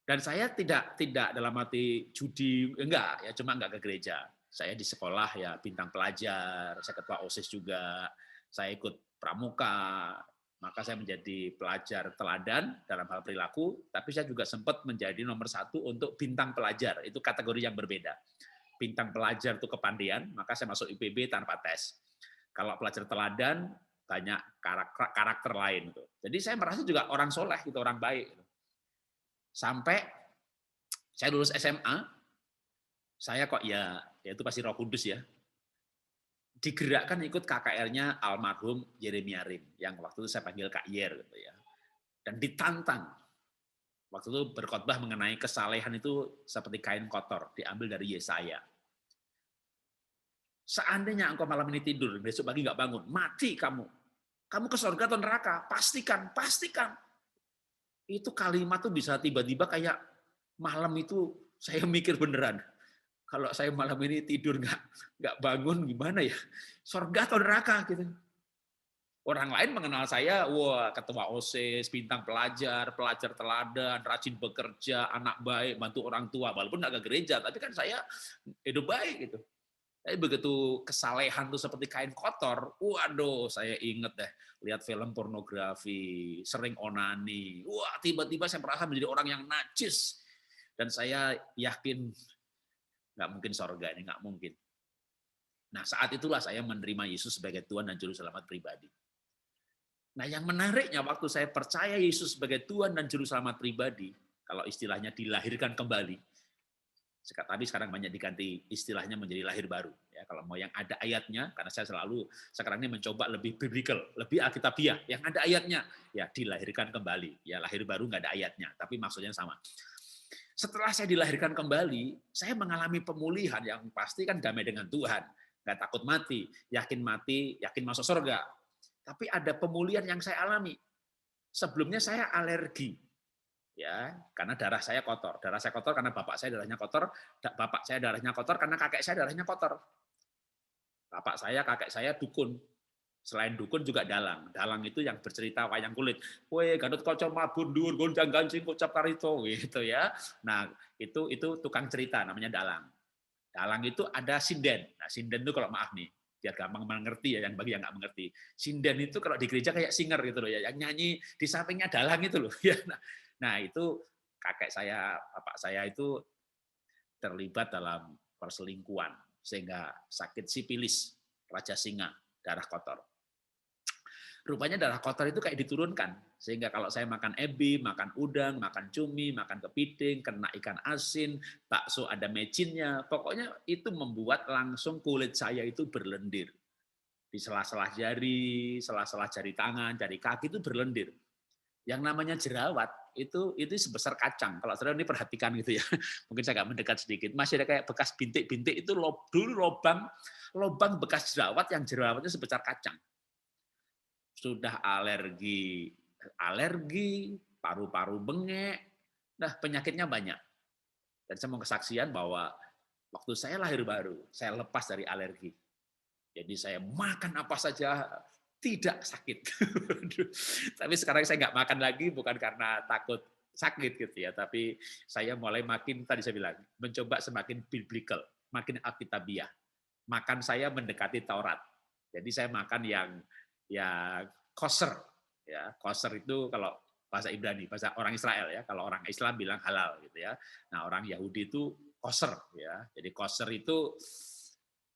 Dan saya tidak dalam arti judi, enggak, ya cuma enggak ke gereja. Saya di sekolah ya bintang pelajar, saya ketua OSIS juga, saya ikut pramuka, maka saya menjadi pelajar teladan dalam hal perilaku, tapi saya juga sempat menjadi nomor 1 untuk bintang pelajar, itu kategori yang berbeda. Bintang pelajar itu kepandaian, maka saya masuk IPB tanpa tes. Kalau pelajar teladan, banyak karakter lain. Jadi saya merasa juga orang soleh, gitu, orang baik. Sampai saya lulus SMA, saya kok ya itu pasti Roh Kudus ya, digerakkan ikut KKR-nya almarhum Yeremia Rim, yang waktu itu saya panggil Kak Yer gitu ya. Dan ditantang. Waktu itu berkhotbah mengenai kesalehan itu seperti kain kotor, diambil dari Yesaya. Seandainya engkau malam ini tidur, besok pagi nggak bangun, mati kamu. Kamu ke surga atau neraka? Pastikan. Itu kalimat tuh bisa tiba-tiba kayak malam itu saya mikir beneran. Kalau saya malam ini tidur nggak bangun gimana ya? Surga atau neraka gitu. Orang lain mengenal saya, wah ketua OSIS, bintang pelajar teladan, rajin bekerja, anak baik, bantu orang tua. Walaupun nggak ke gereja, tapi kan saya hidup baik gitu. Tapi begitu kesalehan tuh seperti kain kotor, waduh, saya inget deh, lihat film pornografi, sering onani, wah tiba-tiba saya merasa menjadi orang yang najis. Dan saya yakin, nggak mungkin surga ini, nggak mungkin. Nah saat itulah saya menerima Yesus sebagai Tuhan dan Juru Selamat pribadi. Nah yang menariknya waktu saya percaya Yesus sebagai Tuhan dan Juru Selamat pribadi, kalau istilahnya dilahirkan kembali, tapi sekarang banyak diganti istilahnya menjadi lahir baru. Ya, kalau mau yang ada ayatnya, karena saya selalu sekarang ini mencoba lebih biblical, lebih alkitabiah, yang ada ayatnya, ya dilahirkan kembali. Ya lahir baru nggak ada ayatnya, tapi maksudnya sama. Setelah saya dilahirkan kembali, saya mengalami pemulihan yang pasti kan damai dengan Tuhan, nggak takut mati, yakin masuk surga. Tapi ada pemulihan yang saya alami. Sebelumnya saya alergi. Ya, karena darah saya kotor. Darah saya kotor karena bapak saya darahnya kotor, bapak saya darahnya kotor karena kakek saya darahnya kotor. Bapak saya, kakek saya dukun. Selain dukun juga dalang. Dalang itu yang bercerita wayang kulit. Weh, Gatot Kaca mabur dhuwur gonjang gancing kocap karito gitu ya. Nah, itu tukang cerita namanya dalang. Dalang itu ada sinden. Nah, sinden itu kalau maaf nih, biar gampang mengerti ya, yang bagi yang nggak mengerti. Sinden itu kalau di gereja kayak singer gitu loh ya, yang nyanyi di sampingnya dalang itu loh ya. Nah, itu kakek saya, bapak saya itu terlibat dalam perselingkuhan sehingga sakit sipilis, raja singa, darah kotor. Rupanya darah kotor itu kayak diturunkan, sehingga kalau saya makan ebi, makan udang, makan cumi, makan kepiting, kena ikan asin, bakso ada mecinnya, pokoknya itu membuat langsung kulit saya itu berlendir. Di sela-sela jari, sela-sela jari tangan, jari kaki itu berlendir. Yang namanya jerawat itu sebesar kacang. Kalau saudara ini perhatikan gitu ya, mungkin saya agak mendekat sedikit. Masih ada kayak bekas bintik-bintik itu dulu lubang bekas jerawat yang jerawatnya sebesar kacang. Sudah alergi, paru-paru bengek, nah penyakitnya banyak. Dan saya mau kesaksian bahwa waktu saya lahir baru, saya lepas dari alergi. Jadi saya makan apa saja tidak sakit. Tapi sekarang saya nggak makan lagi bukan karena takut sakit gitu ya, tapi saya mulai makin tadi saya bilang mencoba semakin biblical, makin alkitabiah. Makan saya mendekati Taurat. Jadi saya makan yang ya koser. Ya, koser itu kalau bahasa Ibrani, bahasa orang Israel ya. Kalau orang Islam bilang halal gitu ya. Nah, orang Yahudi itu koser ya. Jadi koser itu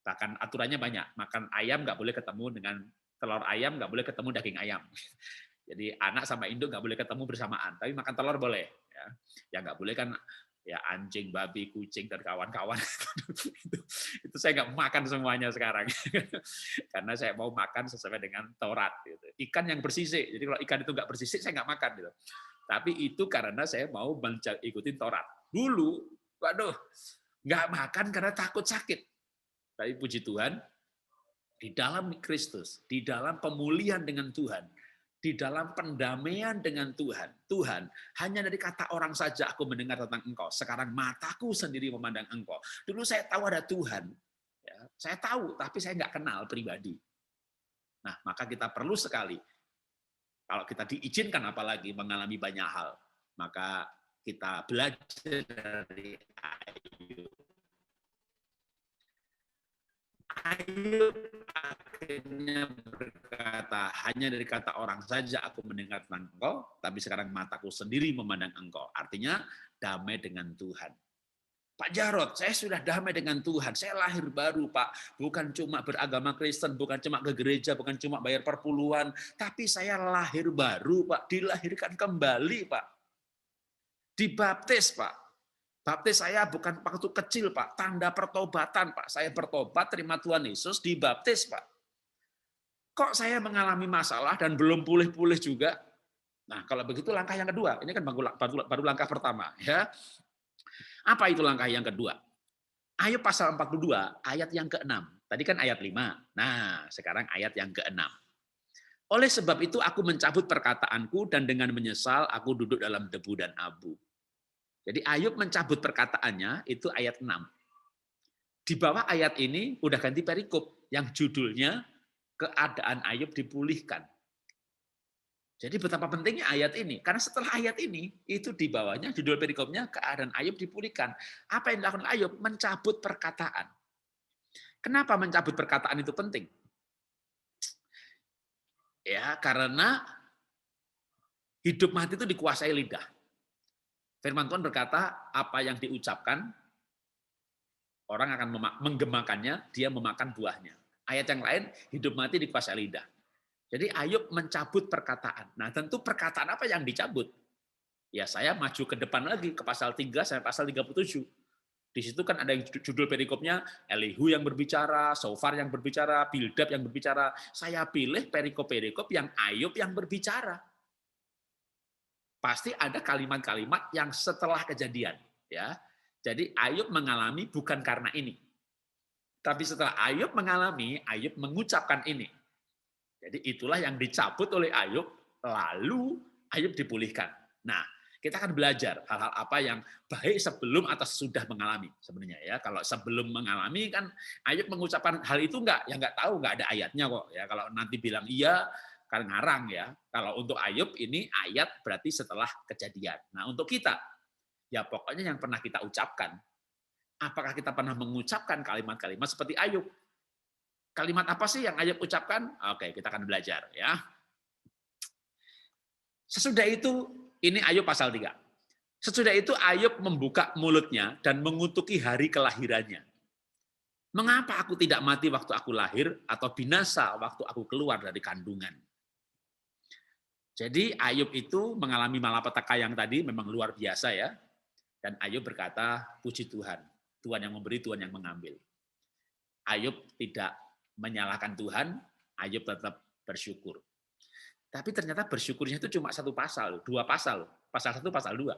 bahkan aturannya banyak. Makan ayam nggak boleh ketemu dengan telur ayam, nggak boleh ketemu daging ayam. Jadi anak sama induk nggak boleh ketemu bersamaan, tapi makan telur boleh. Ya, ya nggak boleh kan ya anjing, babi, kucing dan kawan-kawan. itu saya nggak makan semuanya sekarang, karena saya mau makan sesuai dengan Taurat. Gitu. Ikan yang bersisik, jadi kalau ikan itu nggak bersisik saya nggak makan. Gitu. Tapi itu karena saya mau ikutin Taurat. Dulu, waduh, nggak makan karena takut sakit. Tapi puji Tuhan, di dalam Kristus, di dalam pemulihan dengan Tuhan, di dalam pendamaian dengan Tuhan. Tuhan, hanya dari kata orang saja aku mendengar tentang Engkau. Sekarang mataku sendiri memandang Engkau. Dulu saya tahu ada Tuhan. Ya, saya tahu, tapi saya nggak kenal pribadi. Nah, maka kita perlu sekali, kalau kita diizinkan apalagi mengalami banyak hal, maka kita belajar dari Ayub. Ayub akhirnya berkata, hanya dari kata orang saja aku mendengar tentang Engkau, tapi sekarang mataku sendiri memandang Engkau. Artinya damai dengan Tuhan. Pak Jarod, saya sudah damai dengan Tuhan. Saya lahir baru, Pak. Bukan cuma beragama Kristen, bukan cuma ke gereja, bukan cuma bayar perpuluhan, tapi saya lahir baru, Pak. Dilahirkan kembali, Pak. Dibaptis, Pak. Baptis saya bukan waktu kecil, Pak. Tanda pertobatan, Pak. Saya bertobat, terima Tuhan Yesus, dibaptis, Pak. Kok saya mengalami masalah dan belum pulih-pulih juga? Nah, kalau begitu langkah yang kedua. Ini kan baru langkah pertama. Ya. Apa itu langkah yang kedua? Ayub pasal 42, ayat yang ke-6. Tadi kan ayat 5. Nah, sekarang ayat yang ke-6. Oleh sebab itu aku mencabut perkataanku dan dengan menyesal aku duduk dalam debu dan abu. Jadi Ayub mencabut perkataannya, itu ayat 6. Di bawah ayat ini udah ganti perikop yang judulnya keadaan Ayub dipulihkan. Jadi betapa pentingnya ayat ini. Karena setelah ayat ini, itu di bawahnya judul perikopnya keadaan Ayub dipulihkan. Apa yang dilakukan Ayub? Mencabut perkataan. Kenapa mencabut perkataan itu penting? Ya, karena hidup mati itu dikuasai lidah. Firman Tuhan berkata, apa yang diucapkan, orang akan menggemakannya, dia memakan buahnya. Ayat yang lain, hidup mati dikuasai lidah. Jadi Ayub mencabut perkataan. Nah, tentu perkataan apa yang dicabut? Ya, saya maju ke depan lagi, ke pasal 3 sampai pasal 37. Di situ kan ada yang judul perikopnya, Elihu yang berbicara, Sofar yang berbicara, Bildad yang berbicara. Saya pilih perikop-perikop yang Ayub yang berbicara. Pasti ada kalimat-kalimat yang setelah kejadian, ya. Jadi Ayub mengalami bukan karena ini. Tapi setelah Ayub mengalami, Ayub mengucapkan ini. Jadi itulah yang dicabut oleh Ayub, lalu Ayub dipulihkan. Nah, kita akan belajar hal-hal apa yang baik sebelum atau sudah mengalami sebenarnya ya. Kalau sebelum mengalami kan Ayub mengucapkan hal itu enggak, ya enggak tahu, enggak ada ayatnya kok ya. Kalau nanti bilang iya kan ngarang ya. Kalau untuk Ayub ini ayat berarti setelah kejadian. Nah, untuk kita ya pokoknya yang pernah kita ucapkan. Apakah kita pernah mengucapkan kalimat-kalimat seperti Ayub? Kalimat apa sih yang Ayub ucapkan? Oke, kita akan belajar ya. Sesudah itu ini Ayub pasal 3. Sesudah itu Ayub membuka mulutnya dan mengutuki hari kelahirannya. Mengapa aku tidak mati waktu aku lahir atau binasa waktu aku keluar dari kandungan? Jadi Ayub itu mengalami malapetaka yang tadi memang luar biasa ya. Dan Ayub berkata, puji Tuhan. Tuhan yang memberi, Tuhan yang mengambil. Ayub tidak menyalahkan Tuhan, Ayub tetap bersyukur. Tapi ternyata bersyukurnya itu cuma satu pasal, 2 pasal. Pasal 1, pasal 2.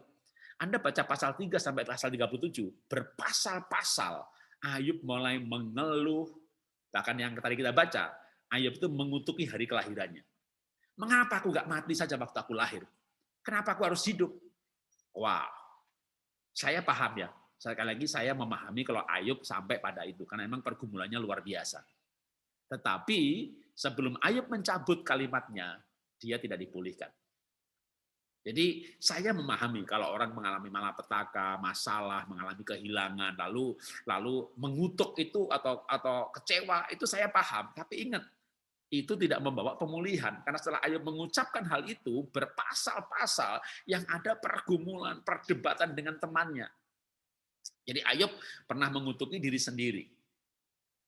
Anda baca pasal 3 sampai pasal 37, berpasal-pasal Ayub mulai mengeluh. Bahkan yang tadi kita baca, Ayub itu mengutuki hari kelahirannya. Mengapa aku nggak mati saja waktu aku lahir? Kenapa aku harus hidup? Wow, saya paham ya. Sekali lagi saya memahami kalau Ayub sampai pada itu, karena memang pergumulannya luar biasa. Tetapi sebelum Ayub mencabut kalimatnya, dia tidak dipulihkan. Jadi saya memahami kalau orang mengalami malapetaka, masalah, mengalami kehilangan, lalu mengutuk itu atau kecewa, itu saya paham. Tapi ingat, itu tidak membawa pemulihan. Karena setelah Ayub mengucapkan hal itu, berpasal-pasal yang ada pergumulan, perdebatan dengan temannya. Jadi Ayub pernah mengutuki diri sendiri.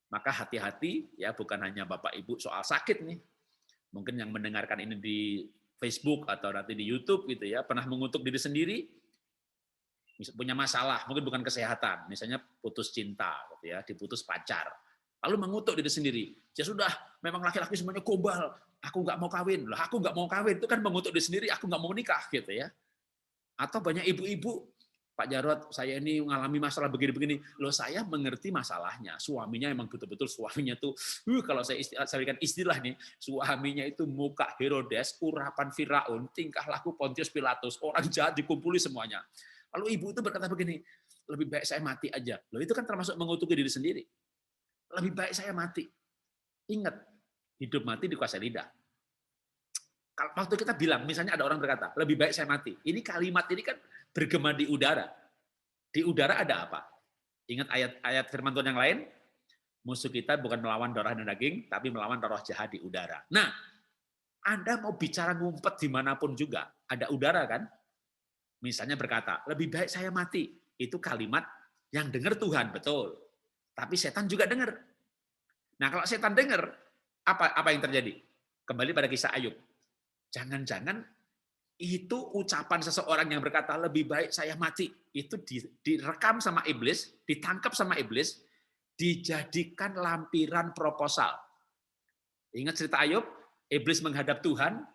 Maka hati-hati, ya, bukan hanya Bapak Ibu soal sakit nih. Mungkin yang mendengarkan ini di Facebook atau nanti di YouTube gitu ya, pernah mengutuk diri sendiri, punya masalah, mungkin bukan kesehatan, misalnya putus cinta, gitu ya, diputus pacar. Lalu mengutuk diri sendiri. Ya sudah, memang laki-laki semuanya gombal. Aku nggak mau kawin. Lah, aku nggak mau kawin. Itu kan mengutuk diri sendiri, aku nggak mau menikah. Gitu ya. Atau banyak ibu-ibu, Pak Jarod, saya ini mengalami masalah begini-begini. Loh, saya mengerti masalahnya. Suaminya emang betul-betul suaminya tuh, kalau saya berikan istilah nih, suaminya itu muka Herodes, urapan Firaun, tingkah laku Pontius Pilatus, orang jahat dikumpuli semuanya. Lalu ibu itu berkata begini, lebih baik saya mati aja. Loh, itu kan termasuk mengutuki diri sendiri. Lebih baik saya mati. Ingat, hidup mati dikuasai lidah. Waktu kita bilang, misalnya ada orang berkata, lebih baik saya mati. Ini kalimat ini kan bergema di udara. Di udara ada apa? Ingat ayat firman Tuhan yang lain? Musuh kita bukan melawan darah dan daging, tapi melawan roh jahat di udara. Nah, Anda mau bicara ngumpet dimanapun juga, ada udara kan? Misalnya berkata, lebih baik saya mati. Itu kalimat yang dengar Tuhan, betul. Tapi setan juga dengar. Nah, kalau setan dengar, apa yang terjadi? Kembali pada kisah Ayub. Jangan-jangan itu ucapan seseorang yang berkata, lebih baik saya mati. Itu direkam sama iblis, ditangkap sama iblis, dijadikan lampiran proposal. Ingat cerita Ayub? Iblis menghadap Tuhan,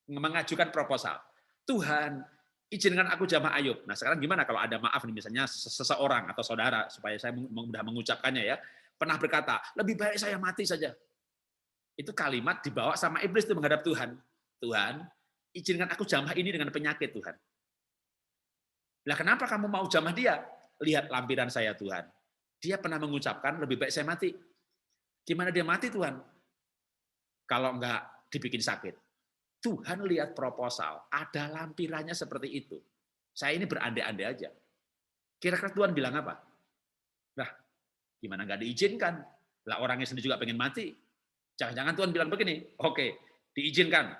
mengajukan proposal. Tuhan, izinkan aku jamah Ayub. Nah, sekarang gimana kalau ada maaf nih, misalnya seseorang atau saudara, supaya saya mudah mengucapkannya ya, pernah berkata, lebih baik saya mati saja. Itu kalimat dibawa sama iblis itu menghadap Tuhan. Tuhan, izinkan aku jamah ini dengan penyakit, Tuhan. Lah, kenapa kamu mau jamah dia? Lihat lampiran saya, Tuhan. Dia pernah mengucapkan, lebih baik saya mati. Gimana dia mati, Tuhan? Kalau enggak dibikin sakit. Tuhan lihat proposal, ada lampirannya seperti itu. Saya ini berandai-andai aja. Kira-kira Tuhan bilang apa? Nah, gimana nggak diizinkan? Lah, orangnya sendiri juga pengen mati. Jangan-jangan Tuhan bilang begini, oke, diizinkan,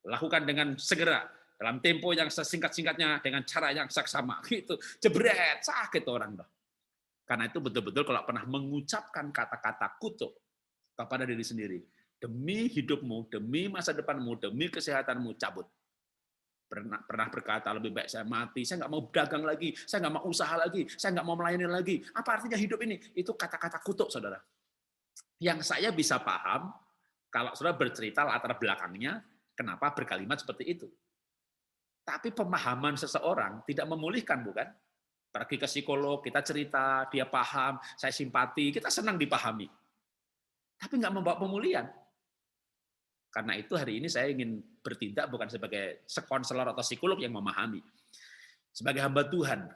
lakukan dengan segera, dalam tempo yang sesingkat-singkatnya, dengan cara yang saksama. Gitu. Jebret, sakit orang. Karena itu betul-betul kalau pernah mengucapkan kata-kata kutuk kepada diri sendiri, demi hidupmu, demi masa depanmu, demi kesehatanmu, cabut. Pernah berkata, lebih baik saya mati, saya nggak mau dagang lagi, saya nggak mau usaha lagi, saya nggak mau melayani lagi. Apa artinya hidup ini? Itu kata-kata kutuk, saudara. Yang saya bisa paham, kalau saudara bercerita latar belakangnya, kenapa berkalimat seperti itu. Tapi pemahaman seseorang tidak memulihkan, bukan? Pergi ke psikolog, kita cerita, dia paham, saya simpati, kita senang dipahami. Tapi nggak membawa pemulihan. Karena itu hari ini saya ingin bertindak bukan sebagai konselor atau psikolog yang memahami. Sebagai hamba Tuhan,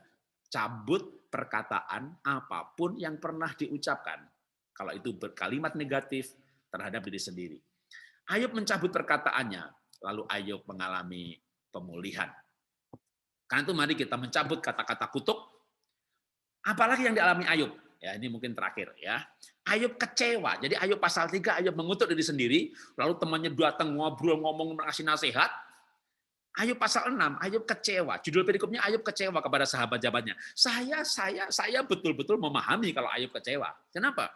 cabut perkataan apapun yang pernah diucapkan. Kalau itu berkalimat negatif terhadap diri sendiri. Ayub mencabut perkataannya, lalu Ayub mengalami pemulihan. Karena itu mari kita mencabut kata-kata kutuk. Apalagi yang dialami Ayub. Ya, ini mungkin terakhir ya. Ayub kecewa. Jadi Ayub pasal 3, Ayub mengutuk diri sendiri, lalu temannya datang ngobrol, ngomong, ngasih nasihat. Ayub pasal 6, Ayub kecewa. Judul perikopnya Ayub kecewa kepada sahabat-sahabatnya. Saya betul-betul memahami kalau Ayub kecewa. Kenapa?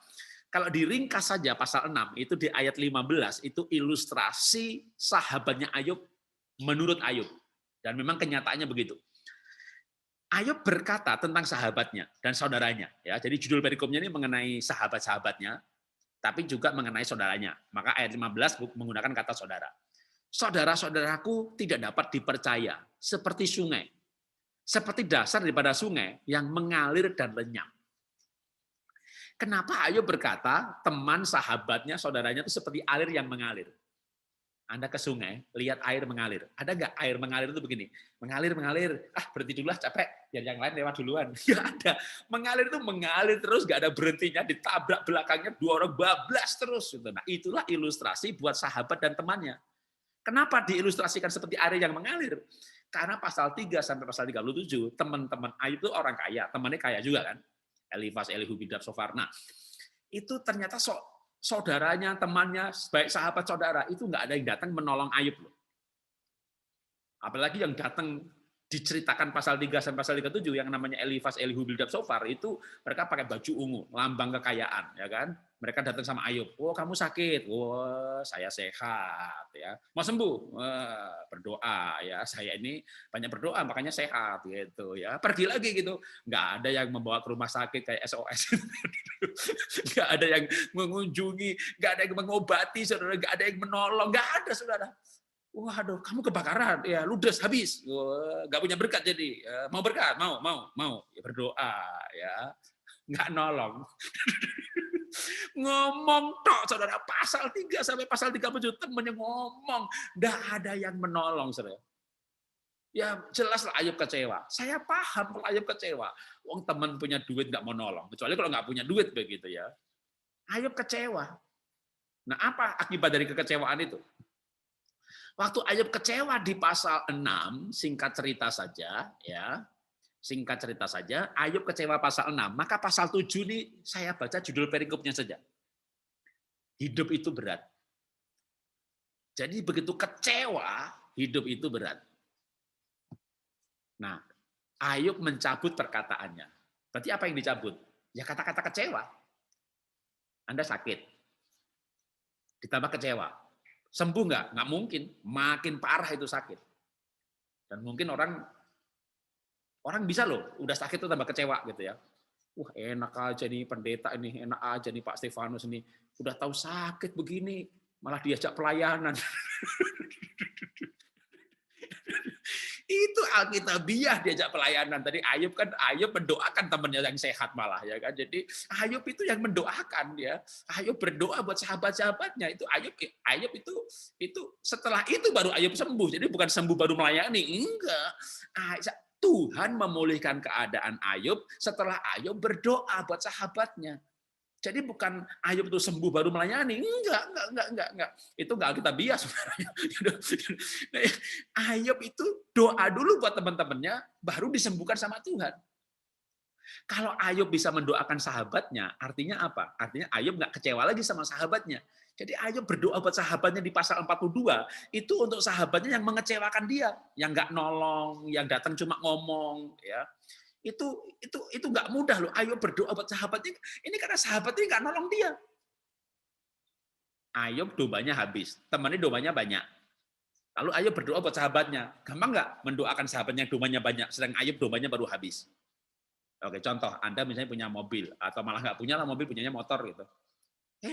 Kalau diringkas saja pasal 6, itu di ayat 15, itu ilustrasi sahabatnya Ayub menurut Ayub. Dan memang kenyataannya begitu. Ayub berkata tentang sahabatnya dan saudaranya. Ya, jadi judul perikopnya ini mengenai sahabat-sahabatnya, tapi juga mengenai saudaranya. Maka ayat 15 menggunakan kata saudara. Saudara-saudaraku tidak dapat dipercaya, seperti sungai. Seperti dasar daripada sungai yang mengalir dan lenyap. Kenapa Ayub berkata teman, sahabatnya, saudaranya itu seperti air yang mengalir? Anda ke sungai, lihat air mengalir. Ada nggak air mengalir itu begini? Mengalir. Berhenti dulu lah, capek. Biar yang lain lewat duluan. Ya ada. Mengalir itu mengalir terus, nggak ada berhentinya. Ditabrak belakangnya, 2 orang bablas terus. Nah, itulah ilustrasi buat sahabat dan temannya. Kenapa diilustrasikan seperti air yang mengalir? Karena pasal 3 sampai pasal 37, teman-teman Ayub itu orang kaya. Temannya kaya juga kan? Elifas, Elihu, Bildad, Sofar. Nah, itu ternyata saudaranya, temannya, baik sahabat saudara, itu nggak ada yang datang menolong Ayub loh. Apalagi yang datang diceritakan pasal 3 sampai pasal 37 yang namanya Elifas, Elihu, Bildad, Sofar, itu mereka pakai baju ungu, lambang kekayaan, ya kan? Mereka datang sama Ayub, oh kamu sakit, wah saya sehat, ya. Mau sembuh, wah, berdoa, ya. Saya ini banyak berdoa, makanya sehat, gitu, ya. Pergi lagi gitu, nggak ada yang membawa ke rumah sakit kayak SOS, nggak ada yang mengunjungi, nggak ada yang mengobati, saudara, nggak ada yang menolong, nggak ada, saudara. Waduh, kamu kebakaran, ya ludes habis, nggak punya berkat jadi, mau berkat, mau, ya berdoa, ya nggak nolong, ngomong tok, saudara, pasal 3 sampai pasal 37 temennya ngomong, nggak ada yang menolong, saudara. Ya jelas lah Ayub kecewa. Saya paham kalau Ayub kecewa. Wong teman punya duit nggak mau nolong, kecuali kalau nggak punya duit begitu ya. Ayub kecewa. Nah apa akibat dari kekecewaan itu? Waktu Ayub kecewa di pasal 6, singkat cerita saja, ya. Singkat cerita saja, Ayub kecewa pasal 6, maka pasal 7 ini saya baca judul perikopnya saja. Hidup itu berat. Jadi begitu kecewa, hidup itu berat. Nah, Ayub mencabut perkataannya. Berarti apa yang dicabut? Ya kata-kata kecewa. Anda sakit. Ditambah kecewa. Sembuh nggak? Nggak mungkin. Makin parah itu sakit. Dan mungkin orang bisa loh, udah sakit tuh tambah kecewa gitu ya. Wah enak aja nih pendeta ini, enak aja nih Pak Stefanus ini. Udah tahu sakit begini, malah diajak pelayanan. Itu alkitabiah diajak pelayanan. Tadi Ayub mendoakan temannya yang sehat malah ya kan. Jadi Ayub itu yang mendoakan ya. Ayub berdoa buat sahabat-sahabatnya. Itu Ayub itu setelah itu baru Ayub sembuh. Jadi bukan sembuh baru melayani, enggak. Tuhan memulihkan keadaan Ayub setelah Ayub berdoa buat sahabatnya. Jadi bukan Ayub itu sembuh baru melayani, enggak. Itu enggak alkitabiah sebenarnya. Ayub itu doa dulu buat teman-temannya, baru disembuhkan sama Tuhan. Kalau Ayub bisa mendoakan sahabatnya, artinya apa? Artinya Ayub enggak kecewa lagi sama sahabatnya. Jadi Ayub berdoa buat sahabatnya di pasal 42, itu untuk sahabatnya yang mengecewakan dia, yang enggak nolong, yang datang cuma ngomong, ya. Itu nggak mudah loh. Ayub berdoa buat sahabatnya. Ini karena sahabatnya nggak nolong dia. Ayub domanya habis, temannya domanya banyak. Lalu Ayub berdoa buat sahabatnya. Gampang nggak mendoakan sahabatnya yang domanya banyak, sedang Ayub domanya baru habis. Oke, contoh, Anda misalnya punya mobil, atau malah nggak punya lah mobil, punyanya motor gitu.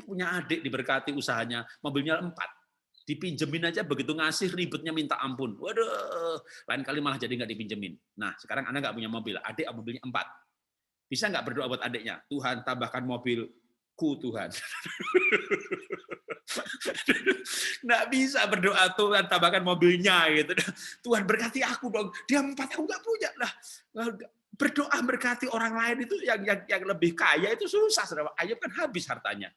Punya adik diberkati usahanya, mobilnya 4. Dipinjemin aja begitu ngasih ribetnya minta ampun. Waduh, lain kali malah jadi nggak dipinjemin. Nah, sekarang Anda nggak punya mobil, adik mobilnya 4. Bisa nggak berdoa buat adiknya? Tuhan tambahkan mobilku Tuhan. Nggak bisa berdoa Tuhan tambahkan mobilnya gitu. Tuhan berkati aku dong. Dia 4 aku nggak punya lah. Berdoa berkati orang lain itu yang lebih kaya itu susah. Saudara. Ayub kan habis hartanya.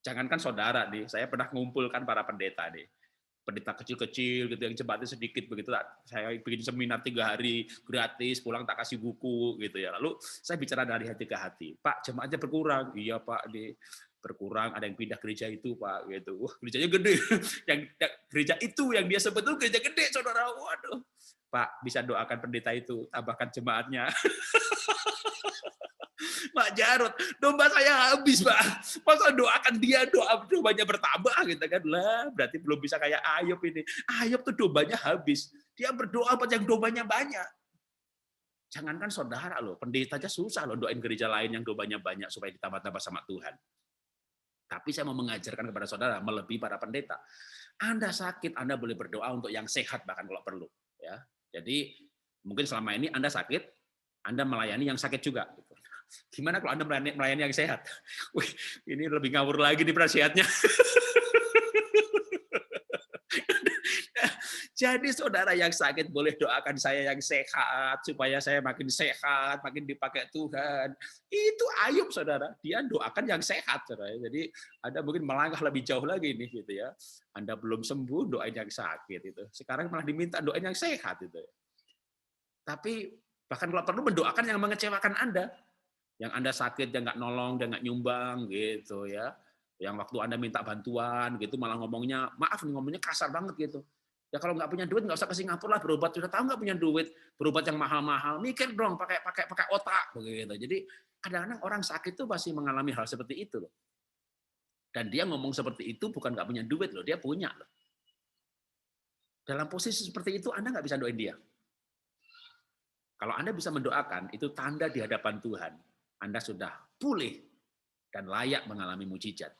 Jangankan saudara nih, saya pernah ngumpulkan para pendeta nih. Pendeta kecil-kecil gitu yang jemaatnya sedikit begitu. Saya bikin seminar 3 hari gratis, pulang tak kasih buku gitu ya. Lalu saya bicara dari hati ke hati. Pak, jemaatnya berkurang. Iya, Pak, berkurang, ada yang pindah gereja itu, Pak, gitu. Wah, gerejanya gede. Yang gereja itu yang dia sebut itu gereja gede, Saudara. Waduh. Pak, bisa doakan pendeta itu, tambahkan jemaatnya. Pak Jarod, domba saya habis, Pak. Masa doakan dia, doanya bertambah gitu kan. Lah, berarti belum bisa kayak Ayub ini. Ayub tuh dombanya habis. Dia berdoa buat yang dombanya banyak. Jangankan saudara loh, pendeta aja susah loh doain gereja lain yang dombanya banyak supaya ditambah-tambah sama Tuhan. Tapi saya mau mengajarkan kepada saudara, melebihi para pendeta. Anda sakit, Anda boleh berdoa untuk yang sehat bahkan kalau perlu. Ya, jadi mungkin selama ini Anda sakit, Anda melayani yang sakit juga. Gimana kalau Anda melayani yang sehat? Wih, ini lebih ngawur lagi nih persehatnya. Jadi saudara yang sakit boleh doakan saya yang sehat, supaya saya makin sehat, makin dipakai Tuhan. Itu Ayub, saudara. Dia doakan yang sehat, saudara. Jadi Anda mungkin melangkah lebih jauh lagi nih, gitu ya. Anda belum sembuh, doain yang sakit itu. Sekarang malah diminta doain yang sehat itu. Tapi bahkan kalau perlu mendoakan yang mengecewakan Anda. Yang Anda sakit dia nggak nolong, dia nggak nyumbang gitu ya. Yang waktu Anda minta bantuan gitu malah ngomongnya, maaf nih ngomongnya kasar banget gitu. Ya kalau nggak punya duit nggak usah ke Singapura lah berobat, sudah tahu nggak punya duit berobat yang mahal-mahal, mikir dong pakai otak begitu. Jadi kadang-kadang orang sakit tuh pasti mengalami hal seperti itu loh. Dan dia ngomong seperti itu bukan nggak punya duit loh, dia punya loh. Dalam posisi seperti itu Anda nggak bisa doain dia. Kalau Anda bisa mendoakan, itu tanda di hadapan Tuhan. Anda sudah pulih dan layak mengalami mujizat.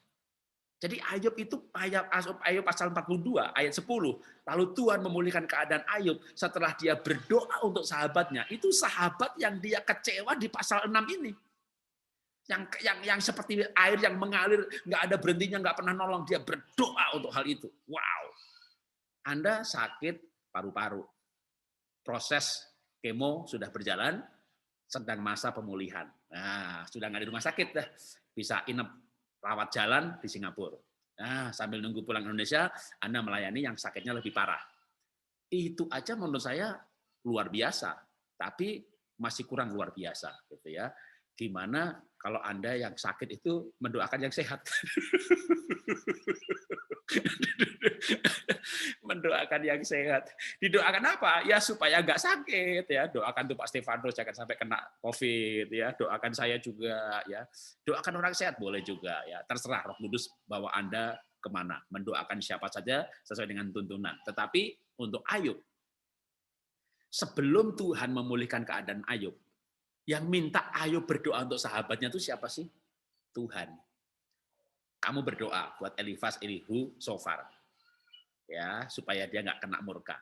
Jadi Ayub itu Ayub pasal 42 ayat 10. Lalu Tuhan memulihkan keadaan Ayub setelah dia berdoa untuk sahabatnya. Itu sahabat yang dia kecewa di pasal 6 ini. Yang seperti air yang mengalir, nggak ada berhentinya, nggak pernah nolong. Dia berdoa untuk hal itu. Wow. Anda sakit paru-paru. Proses kemo sudah berjalan, sedang masa pemulihan. Nah, sudah nggak di rumah sakit dah. Bisa inap rawat jalan di Singapura. Nah, sambil nunggu pulang Indonesia, Anda melayani yang sakitnya lebih parah. Itu aja menurut saya luar biasa, tapi masih kurang luar biasa, gitu ya. Gimana kalau Anda yang sakit itu mendoakan yang sehat? Mendoakan yang sehat. Didoakan apa? Ya supaya nggak sakit ya. Doakan tuh Pak Stefanus jangan sampai kena COVID ya. Doakan saya juga ya. Doakan orang sehat boleh juga ya. Terserah Roh Kudus bawa Anda kemana. Mendoakan siapa saja sesuai dengan tuntunan. Tetapi untuk Ayub, sebelum Tuhan memulihkan keadaan Ayub, yang minta Ayub berdoa untuk sahabatnya itu siapa sih? Tuhan. Kamu berdoa buat Elifas, Elihu, Sofar. Ya, supaya dia nggak kena murka.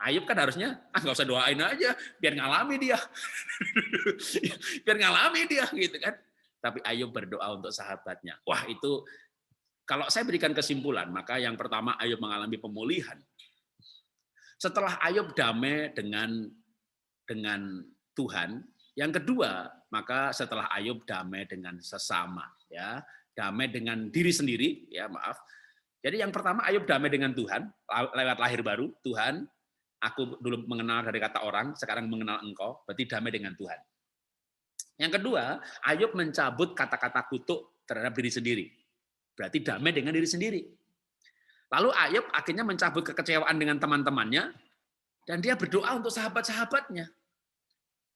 Ayub kan harusnya nggak usah doain aja, biar ngalami dia, biar ngalami dia gitu kan. Tapi Ayub berdoa untuk sahabatnya. Wah itu kalau saya berikan kesimpulan, maka yang pertama Ayub mengalami pemulihan. Setelah Ayub damai dengan Tuhan, yang kedua maka setelah Ayub damai dengan sesama, ya damai dengan diri sendiri, ya maaf. Jadi yang pertama Ayub damai dengan Tuhan lewat lahir baru. Tuhan, aku dulu mengenal dari kata orang, sekarang mengenal Engkau, berarti damai dengan Tuhan. Yang kedua, Ayub mencabut kata-kata kutuk terhadap diri sendiri. Berarti damai dengan diri sendiri. Lalu Ayub akhirnya mencabut kekecewaan dengan teman-temannya, dan dia berdoa untuk sahabat-sahabatnya.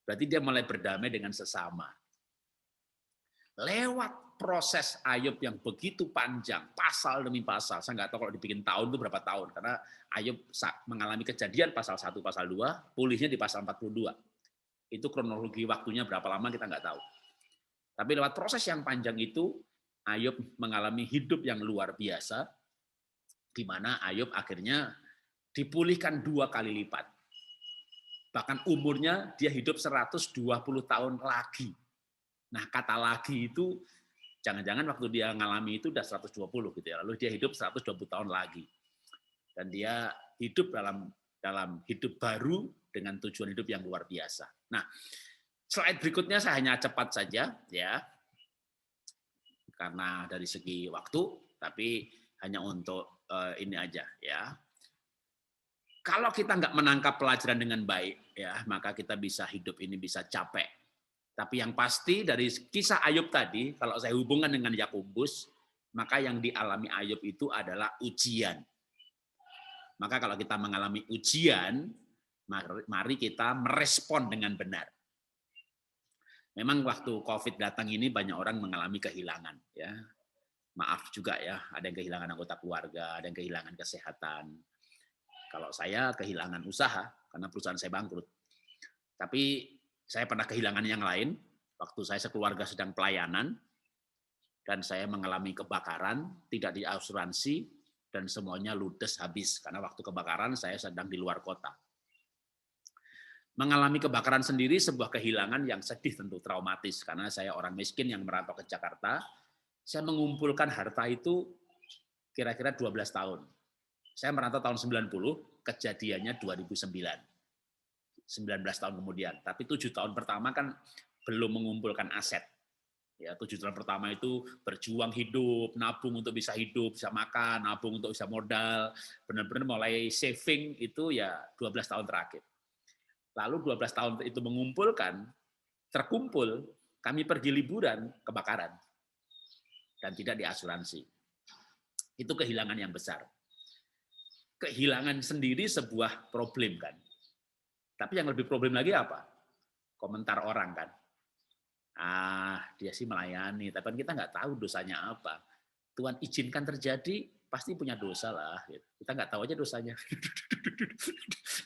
Berarti dia mulai berdamai dengan sesama. Lewat proses Ayub yang begitu panjang, pasal demi pasal. Saya nggak tahu kalau dibikin tahun itu berapa tahun, karena Ayub mengalami kejadian pasal 1, pasal 2, pulihnya di pasal 42. Itu kronologi waktunya berapa lama kita nggak tahu. Tapi lewat proses yang panjang itu, Ayub mengalami hidup yang luar biasa, di mana Ayub akhirnya dipulihkan 2 kali lipat. Bahkan umurnya dia hidup 120 tahun lagi. Nah, kata lagi itu jangan-jangan waktu dia ngalami itu udah 120 gitu ya. Lalu dia hidup 120 tahun lagi. Dan dia hidup dalam hidup baru dengan tujuan hidup yang luar biasa. Nah, slide berikutnya saya hanya cepat saja ya. Karena dari segi waktu, tapi hanya untuk ini aja ya. Kalau kita nggak menangkap pelajaran dengan baik ya, maka kita bisa hidup ini bisa capek. Tapi yang pasti dari kisah Ayub tadi, kalau saya hubungkan dengan Yakobus, maka yang dialami Ayub itu adalah ujian. Maka kalau kita mengalami ujian, mari kita merespon dengan benar. Memang waktu COVID datang ini banyak orang mengalami kehilangan. Ya, maaf juga ya, ada yang kehilangan anggota keluarga, ada yang kehilangan kesehatan. Kalau saya kehilangan usaha karena perusahaan saya bangkrut. Tapi saya pernah kehilangan yang lain, waktu saya sekeluarga sedang pelayanan, dan saya mengalami kebakaran, tidak diasuransi, dan semuanya ludes habis, karena waktu kebakaran saya sedang di luar kota. Mengalami kebakaran sendiri sebuah kehilangan yang sedih tentu, traumatis, karena saya orang miskin yang merantau ke Jakarta, saya mengumpulkan harta itu kira-kira 12 tahun. Saya merantau tahun 90, kejadiannya 2009. 19 tahun kemudian, tapi 7 tahun pertama kan belum mengumpulkan aset. Ya, 7 tahun pertama itu berjuang hidup, nabung untuk bisa hidup, bisa makan, nabung untuk bisa modal, benar-benar mulai saving itu ya 12 tahun terakhir. Lalu 12 tahun itu mengumpulkan, terkumpul, kami pergi liburan, kebakaran. Dan tidak diasuransi. Itu kehilangan yang besar. Kehilangan sendiri sebuah problem kan. Tapi yang lebih problem lagi apa? Komentar orang kan. Dia sih melayani, tapi kan kita nggak tahu dosanya apa. Tuhan izinkan terjadi, pasti punya dosa lah. Kita nggak tahu aja dosanya.